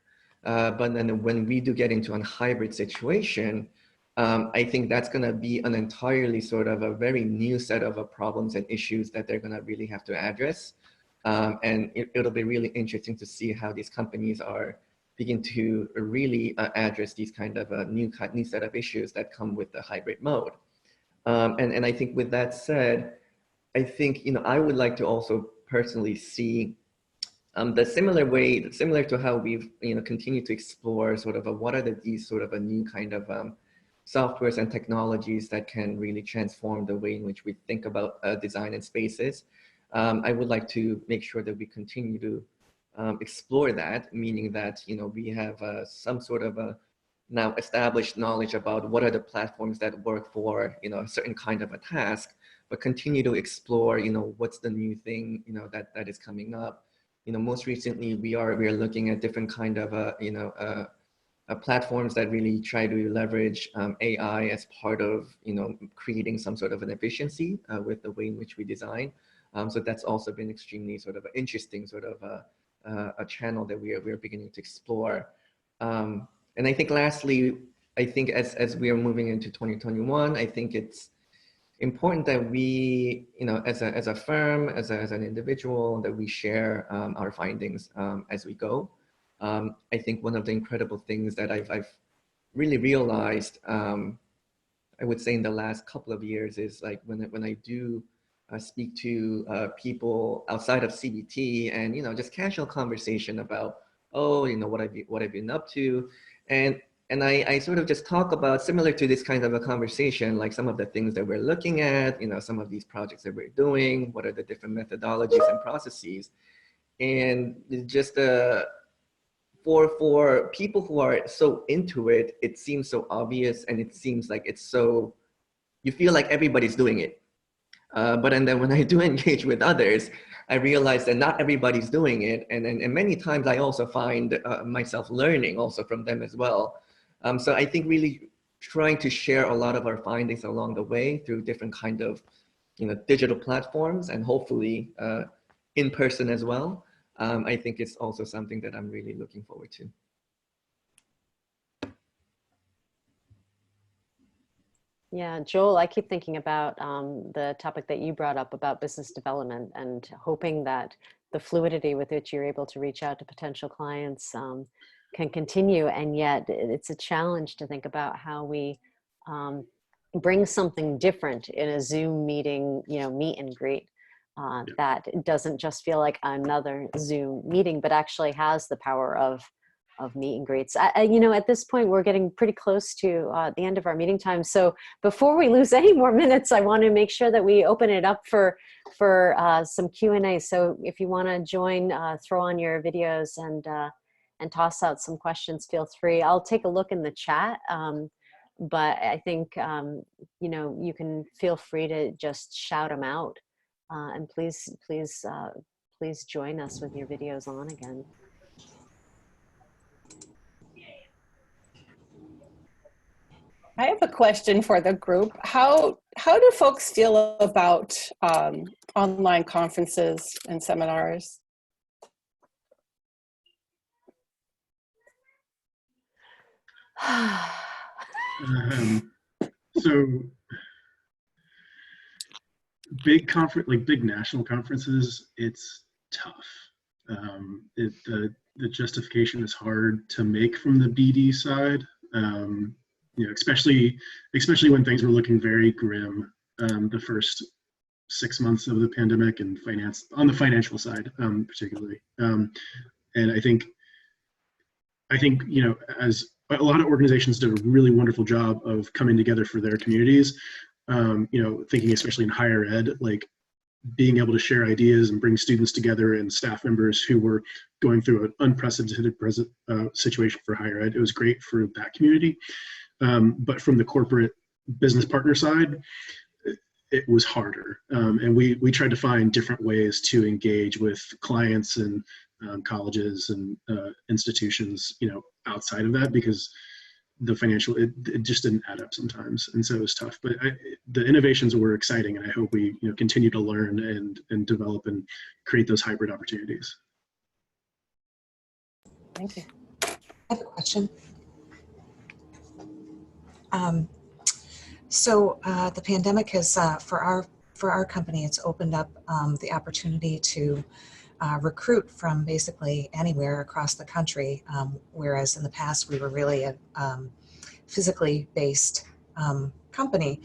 But then when we do get into a hybrid situation, I think that's going to be an entirely sort of a very new set of problems and issues that they're going to really have to address. And it'll be really interesting to see how these companies are begin to really address these kind of new set of issues that come with the hybrid mode. And I think with that said, I think, I would like to also personally see similar to how we've, continued to explore sort of what are these sort of a new kind of softwares and technologies that can really transform the way in which we think about design and spaces. I would like to make sure that we continue to explore that, meaning that, we have some sort of a now established knowledge about what are the platforms that work for, a certain kind of a task, but continue to explore, what's the new thing, that is coming up. Most recently, we are looking at different kind of, platforms that really try to leverage AI as part of, creating some sort of an efficiency with the way in which we design. So that's also been extremely sort of interesting sort of a channel that we are beginning to explore. And I think lastly, I think as we are moving into 2021, I think it's important that we, as a firm, as an individual, that we share our findings as we go. I think one of the incredible things that I've really realized, I would say in the last couple of years, is like when I do speak to people outside of CBT and, just casual conversation about, oh, what I've been up to. And I sort of just talk about, similar to this kind of a conversation, like some of the things that we're looking at, some of these projects that we're doing, what are the different methodologies and processes. And just for people who are so into it, it seems so obvious, and it seems like it's so, you feel like everybody's doing it. But then when I do engage with others, I realize that not everybody's doing it. And many times I also find myself learning also from them as well. So I think really trying to share a lot of our findings along the way through different kind of digital platforms and hopefully in person as well, I think it's also something that I'm really looking forward to. Yeah, Joel, I keep thinking about the topic that you brought up about business development and hoping that the fluidity with which you're able to reach out to potential clients can continue. And yet it's a challenge to think about how we bring something different in a Zoom meeting, meet and greet, that doesn't just feel like another Zoom meeting, but actually has the power of meet and greets. At this point, we're getting pretty close to the end of our meeting time. So before we lose any more minutes, I want to make sure that we open it up for some Q&A. So if you want to join, throw on your videos and toss out some questions, feel free. I'll take a look in the chat. But I think, you can feel free to just shout them out. And please join us with your videos on again. I have a question for the group. How do folks feel about online conferences and seminars? So big national conferences, it's tough. The justification is hard to make from the BD side. Especially when things were looking very grim the first 6 months of the pandemic and on the financial side, particularly. And I think as a lot of organizations did a really wonderful job of coming together for their communities. Thinking especially in higher ed, like being able to share ideas and bring students together and staff members who were going through an unprecedented situation for higher ed. It was great for that community. But from the corporate business partner side, it was harder. And we tried to find different ways to engage with clients and colleges and institutions, outside of that, because the financial, it just didn't add up sometimes. And so it was tough, but the innovations were exciting, and I hope we continue to learn and develop and create those hybrid opportunities. Thank you. I have a question. So the pandemic has, for our company, it's opened up the opportunity to recruit from basically anywhere across the country, whereas in the past we were really a physically based company.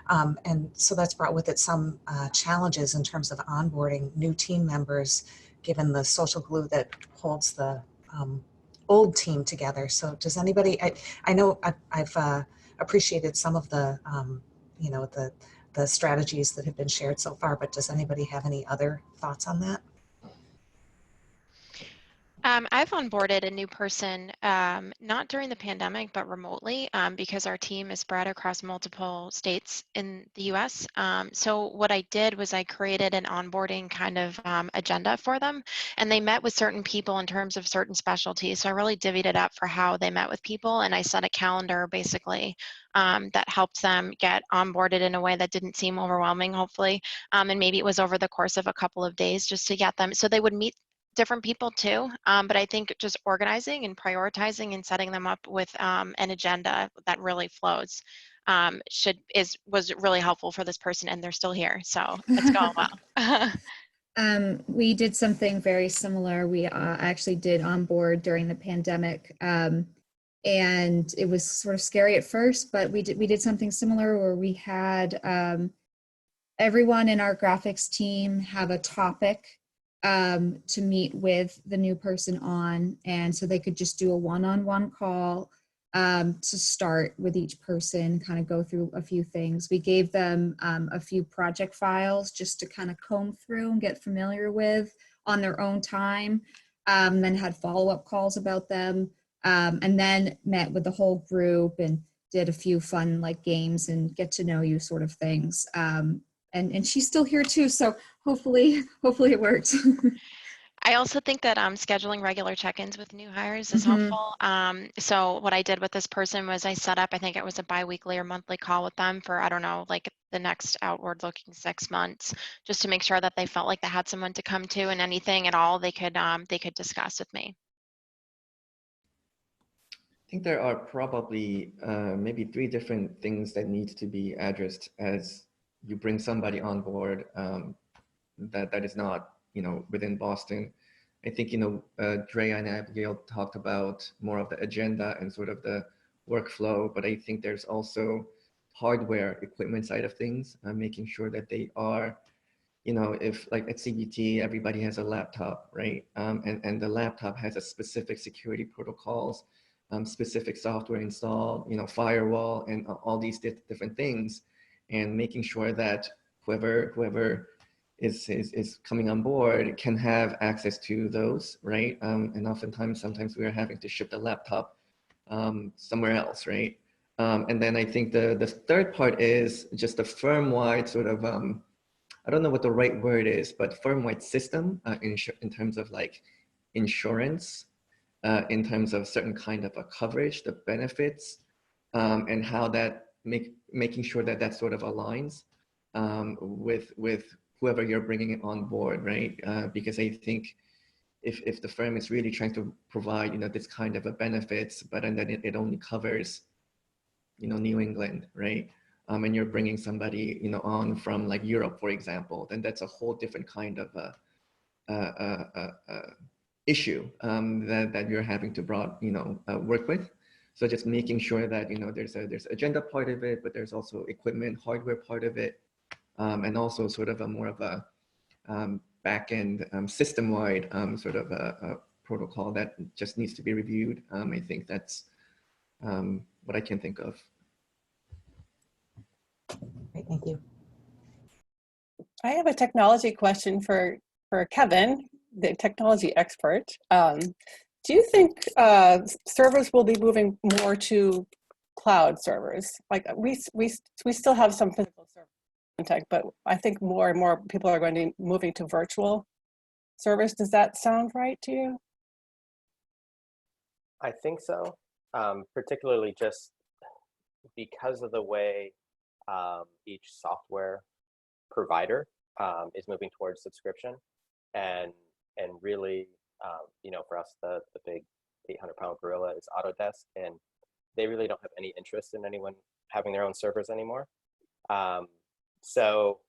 And so that's brought with it some challenges in terms of onboarding new team members, given the social glue that holds the old team together. So does anybody, I know I've appreciated some of the, the strategies that have been shared so far, but does anybody have any other thoughts on that? I've onboarded a new person, not during the pandemic, but remotely, because our team is spread across multiple states in the US. So what I did was I created an onboarding kind of agenda for them, and they met with certain people in terms of certain specialties. So I really divvied it up for how they met with people, and I set a calendar basically that helped them get onboarded in a way that didn't seem overwhelming, hopefully. And maybe it was over the course of a couple of days just to get them, so they would meet different people too, but I think just organizing and prioritizing and setting them up with an agenda that really flows was really helpful for this person, and they're still here, so it's going well. We did something very similar. We actually did onboard during the pandemic, and it was sort of scary at first, but we did something similar where we had everyone in our graphics team have a topic to meet with the new person on, and so they could just do a one-on-one call to start with each person, kind of go through a few things. We gave them a few project files just to kind of comb through and get familiar with on their own time, then had follow-up calls about them, and then met with the whole group and did a few fun like games and get to know you sort of things. And she's still here too, so hopefully it worked. I also think that scheduling regular check-ins with new hires is helpful. So what I did with this person was I set up, I think it was a bi-weekly or monthly call with them for, I don't know, like the next outward-looking 6 months, just to make sure that they felt like they had someone to come to, and anything at all they could discuss with me. I think there are probably maybe 3 different things that need to be addressed as you bring somebody on board that is not, within Boston. I think, Drea and Abigail talked about more of the agenda and sort of the workflow, but I think there's also hardware equipment side of things, making sure that they are, if like at CBT, everybody has a laptop, right? And the laptop has a specific security protocols, specific software installed, firewall, and all these different things, and making sure that whoever is coming on board can have access to those, right? And sometimes we are having to ship the laptop somewhere else, right? And then I think the third part is just a firm-wide sort of, I don't know what the right word is, but firm-wide system in terms of like insurance, in terms of certain kind of a coverage, the benefits, and how that making sure that that sort of aligns with whoever you're bringing on board, right? Because I think if the firm is really trying to provide, this kind of a benefits, but then it only covers, New England, right? And you're bringing somebody, on from like Europe, for example, then that's a whole different kind of issue that you're having to work with. So just making sure that, there's agenda part of it, but there's also equipment, hardware part of it, and also sort of a more of a back-end system-wide sort of a protocol that just needs to be reviewed. I think that's what I can think of. Great, thank you. I have a technology question for Kevin, the technology expert. Do you think servers will be moving more to cloud servers? Like we still have some physical server contact, but I think more and more people are going to be moving to virtual servers. Does that sound right to you? I think so, particularly just because of the way each software provider is moving towards subscription, and really, for us, the big 800-pound gorilla is Autodesk, and they really don't have any interest in anyone having their own servers anymore. So,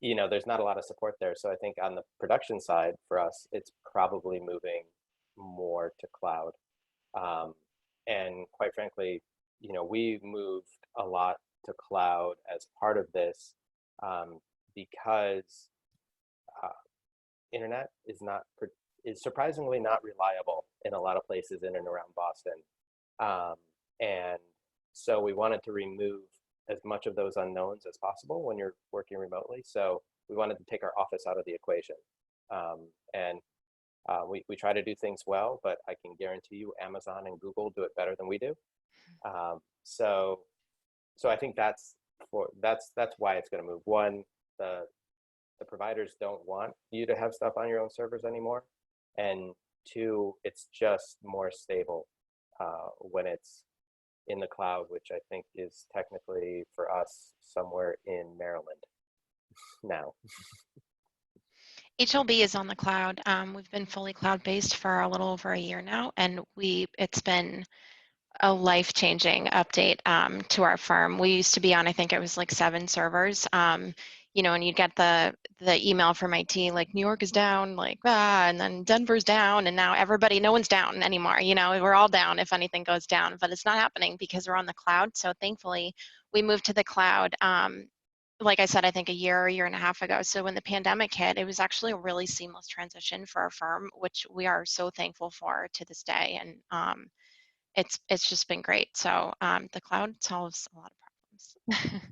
there's not a lot of support there. So I think on the production side for us, it's probably moving more to cloud. And quite frankly, we moved a lot to cloud as part of this because internet is surprisingly not reliable in a lot of places in and around Boston. And so we wanted to remove as much of those unknowns as possible when you're working remotely. So we wanted to take our office out of the equation. We try to do things well, but I can guarantee you Amazon and Google do it better than we do. So I think that's why it's going to move. One, the providers don't want you to have stuff on your own servers anymore, and two, it's just more stable when it's in the cloud, which I think is technically for us somewhere in Maryland now. HLB is on the cloud. We've been fully cloud-based for a little over a year now, and it's been a life-changing update to our firm. We used to be on, I think it was like 7 servers, and you'd get the email from IT like New York is down, like and then Denver's down, and now no one's down anymore. We're all down if anything goes down, but it's not happening because we're on the cloud. So thankfully, we moved to the cloud. Like I said, I think a year and a half ago. So when the pandemic hit, it was actually a really seamless transition for our firm, which we are so thankful for to this day. And it's just been great. So the cloud solves a lot of problems.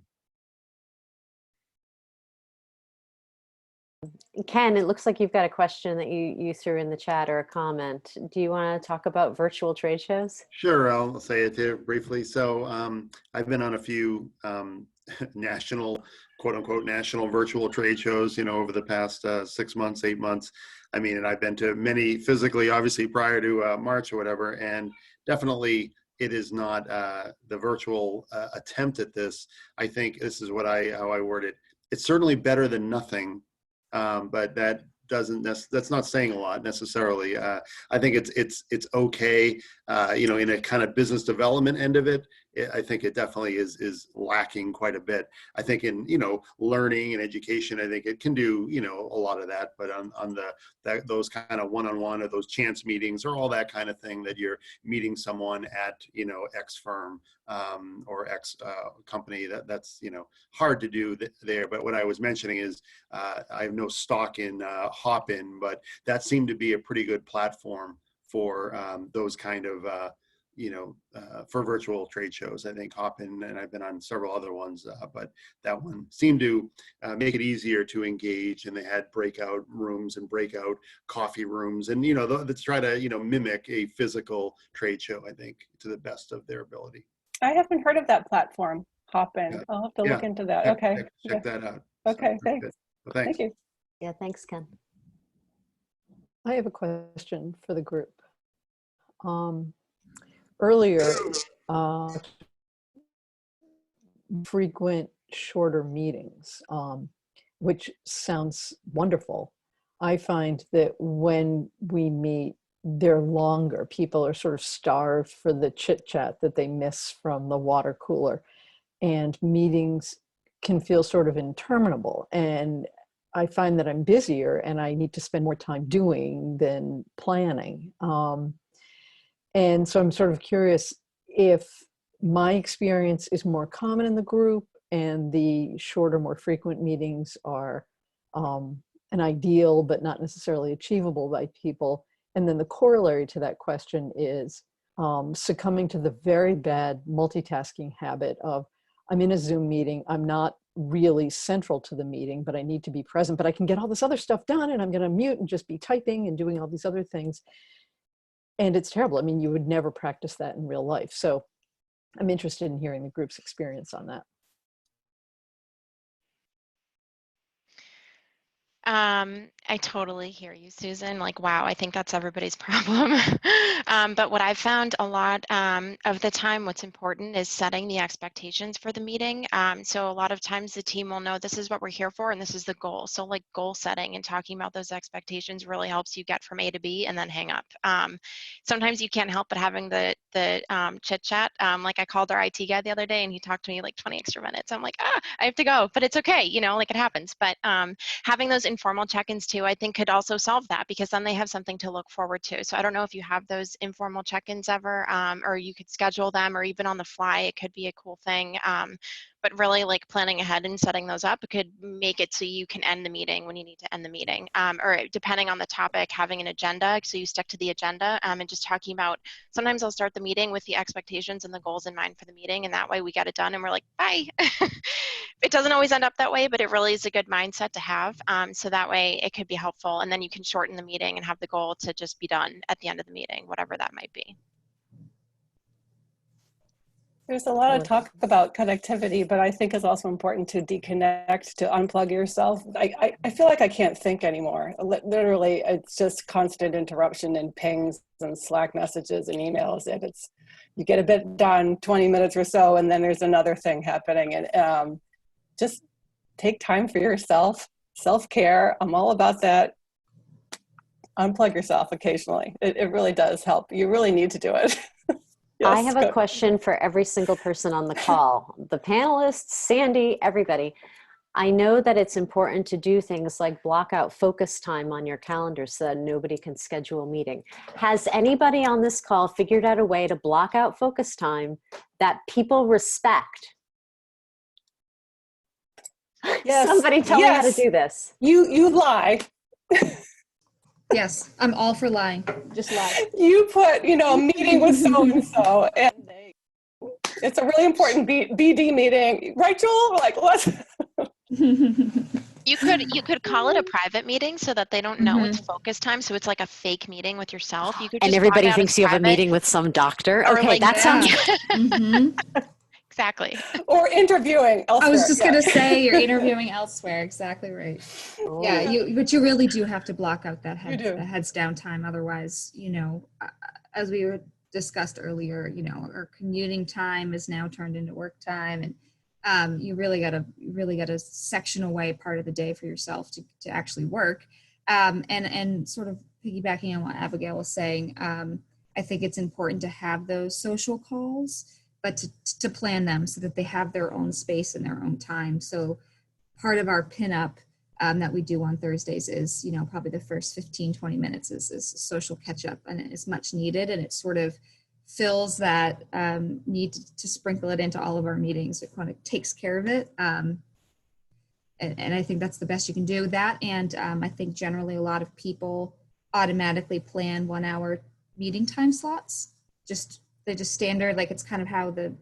Ken, it looks like you've got a question that you threw in the chat or a comment. Do you want to talk about virtual trade shows? Sure, I'll say it here briefly. So I've been on a few national quote unquote national virtual trade shows, over the past 6 months, 8 months. I mean, and I've been to many physically, obviously prior to March or whatever, and definitely it is not the virtual attempt at this. I think this is how I word it. It's certainly better than nothing, but that's not saying a lot necessarily. I think it's okay. In a kind of business development end of it, I think it definitely is lacking quite a bit. I think in learning and education, I think it can do a lot of that. But on those kind of one-on-one or those chance meetings or all that kind of thing, that you're meeting someone at X firm or X company, that's hard to do there. But what I was mentioning is I have no stock in Hopin, but that seemed to be a pretty good platform for those kind of for virtual trade shows. I think Hopin, and I've been on several other ones, but that one seemed to make it easier to engage, and they had breakout rooms and breakout coffee rooms, and let's try to mimic a physical trade show, I think, to the best of their ability. I haven't heard of that platform, Hopin. Yeah. I'll have to look into that. Okay. Check that out. Okay, So, thanks. well, thanks. Thank you. Yeah, thanks, Ken. I have a question for the group. Earlier, frequent shorter meetings, which sounds wonderful. I find that when we meet, they're longer. People are sort of starved for the chit chat that they miss from the water cooler, and meetings can feel sort of interminable. And I find that I'm busier and I need to spend more time doing than planning. And so I'm sort of curious if my experience is more common in the group and the shorter, more frequent meetings are an ideal but not necessarily achievable by people. And then the corollary to that question is succumbing to the very bad multitasking habit of, I'm in a Zoom meeting, I'm not really central to the meeting, but I need to be present, but I can get all this other stuff done, and I'm going to mute and just be typing and doing all these other things. And it's terrible. I mean, you would never practice that in real life. So I'm interested in hearing the group's experience on that. I totally hear you, Susan. Like, wow, I think that's everybody's problem. But what I've found a lot of the time, what's important is setting the expectations for the meeting. So a lot of times the team will know this is what we're here for and this is the goal. So like goal setting and talking about those expectations really helps you get from A to B and then hang up. Sometimes you can't help but having the chit chat. Like I called our IT guy the other day and he talked to me like 20 extra minutes. I'm like, I have to go, but it's okay. Like it happens. But having those informal check-ins too, I think could also solve that, because then they have something to look forward to. So I don't know if you have those informal check-ins ever, or you could schedule them, or even on the fly, it could be a cool thing. But really like planning ahead and setting those up, it could make it so you can end the meeting when you need to end the meeting. Or depending on the topic, having an agenda, so you stick to the agenda, and just talking about, sometimes I'll start the meeting with the expectations and the goals in mind for the meeting, and that way we get it done and we're like, bye. It doesn't always end up that way, but it really is a good mindset to have. So that way it could be helpful, and then you can shorten the meeting and have the goal to just be done at the end of the meeting, whatever that might be. There's a lot of talk about connectivity, but I think it's also important to deconnect, to unplug yourself. I feel like I can't think anymore. Literally, it's just constant interruption and pings and Slack messages and emails. And you get a bit done, 20 minutes or so, and then there's another thing happening. And just take time for yourself, self-care. I'm all about that. Unplug yourself occasionally. It really does help. You really need to do it. Yes, I have a question for every single person on the call, the panelists, Sandy, everybody. I know that it's important to do things like block out focus time on your calendar so that nobody can schedule a meeting. Has anybody on this call figured out a way to block out focus time that people respect? Yes. Somebody tell me how to do this. You lie. Yes, I'm all for lying. Just lie. You put, a meeting with so-and-so, and it's a really important BD meeting. Right, Joel? Like, what? You could call it a private meeting so that they don't know it's focus time. So it's like a fake meeting with yourself. You could just and everybody block it out thinks as you have a private. meeting with some doctor. Or Okay, like, that sounds Exactly. Or interviewing elsewhere. I was just gonna say you're interviewing elsewhere. Exactly right. Oh. Yeah, but you really do have to block out that do. heads down time. Otherwise, as we discussed earlier, our commuting time is now turned into work time, and you really gotta section away part of the day for yourself to actually work. And sort of piggybacking on what Abigail was saying, I think it's important to have those social calls, but to plan them so that they have their own space and their own time. So part of our pinup that we do on Thursdays is, probably the first 15, 20 minutes is social catch up, and it is much needed, and it sort of fills that need to sprinkle it into all of our meetings. It kind of takes care of it. And I think that's the best you can do with that. And I think generally a lot of people automatically plan 1 hour meeting time slots. They're just standard, like it's kind of how the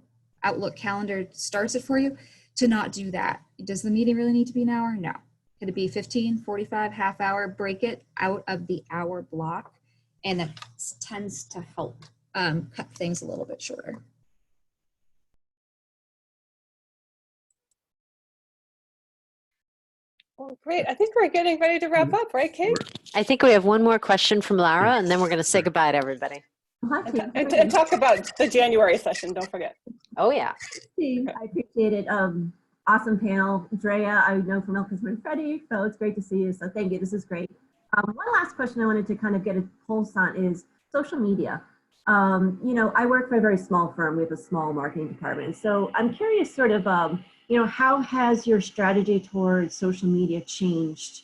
Outlook calendar starts it for you. To not do that. Does the meeting really need to be an hour? No. Could it be 15, 45, half hour? Break it out of the hour block. And that tends to help cut things a little bit shorter. Well, great. I think we're getting ready to wrap up, right, Kate? I think we have one more question from Lara, and then we're going to say goodbye to everybody. And talk about the January session, don't forget. Oh, yeah. I appreciate it. Awesome panel. Drea, I know from Elkisman Freddie, so it's great to see you. So thank you. This is great. One last question I wanted to kind of get a pulse on is social media. I work for a very small firm. We have a small marketing department. So I'm curious sort of, how has your strategy towards social media changed,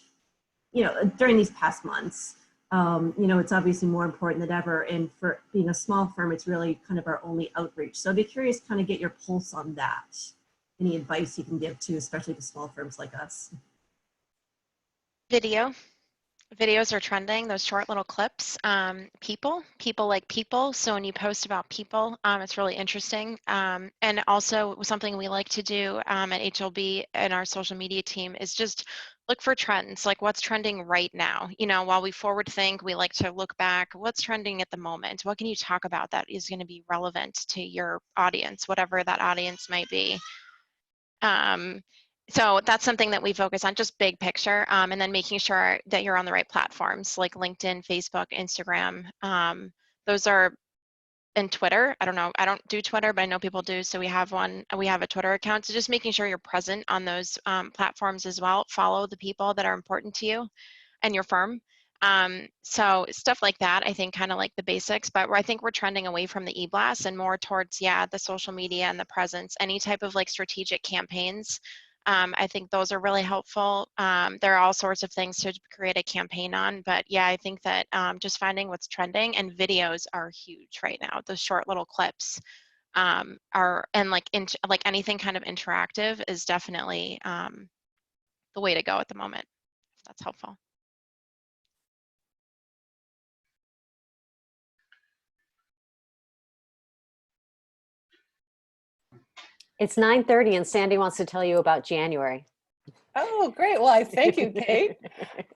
during these past months? It's obviously more important than ever. And for being a small firm, it's really kind of our only outreach. So I'd be curious to kind of get your pulse on that. Any advice you can give to, especially to small firms like us? Videos are trending, those short little clips. People like people. So when you post about people, it's really interesting. And also something we like to do at HLB and our social media team is just look for trends, like what's trending right now. While we forward think, we like to look back, what's trending at the moment? What can you talk about that is going to be relevant to your audience, whatever that audience might be? So that's something that we focus on, just big picture, and then making sure that you're on the right platforms like LinkedIn, Facebook, Instagram. Those are, and Twitter. I don't know, I don't do Twitter, but I know people do. So we have a Twitter account. So just making sure you're present on those platforms as well. Follow the people that are important to you and your firm. So stuff like that, I think kind of like the basics, but I think we're trending away from the e-blast and more towards, the social media and the presence, any type of like strategic campaigns. I think those are really helpful. There are all sorts of things to create a campaign on, but I think that just finding what's trending, and videos are huge right now. Those short little clips are, and like anything kind of interactive is definitely the way to go at the moment, if that's helpful. It's 9:30 and Sandy wants to tell you about January. Oh, great. Well, I thank you, Kate.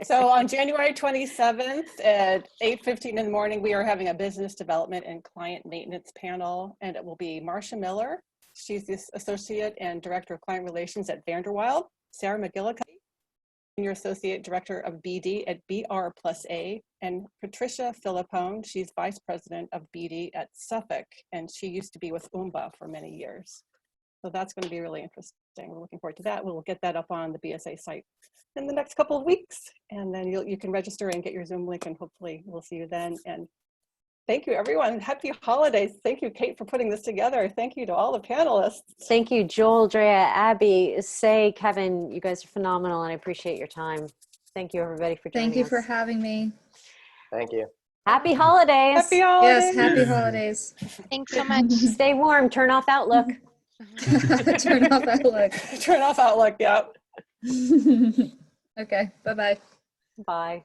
So on January 27th at 8:15 in the morning, we are having a business development and client maintenance panel, and it will be Marcia Miller. She's the Associate and Director of Client Relations at Vanderwild. Sarah McGillicuddy, Senior Associate Director of BD at BR+A, and Patricia Philippone. She's Vice President of BD at Suffolk, and she used to be with UMBA for many years. So that's going to be really interesting. We're looking forward to that. We'll get that up on the BSA site in the next couple of weeks, and then you can register and get your Zoom link, and hopefully we'll see you then. And thank you, everyone. Happy holidays. Thank you, Kate, for putting this together. Thank you to all the panelists. Thank you, Joel, Drea, Abby, Say, Kevin. You guys are phenomenal, and I appreciate your time. Thank you, everybody, for joining us. Thank you for having me. Thank you. Happy holidays. Happy holidays. Yes, happy holidays. Thanks so much. Stay warm. Turn off Outlook. Turn off Outlook. Turn off Outlook, yeah. Okay, bye-bye. Bye.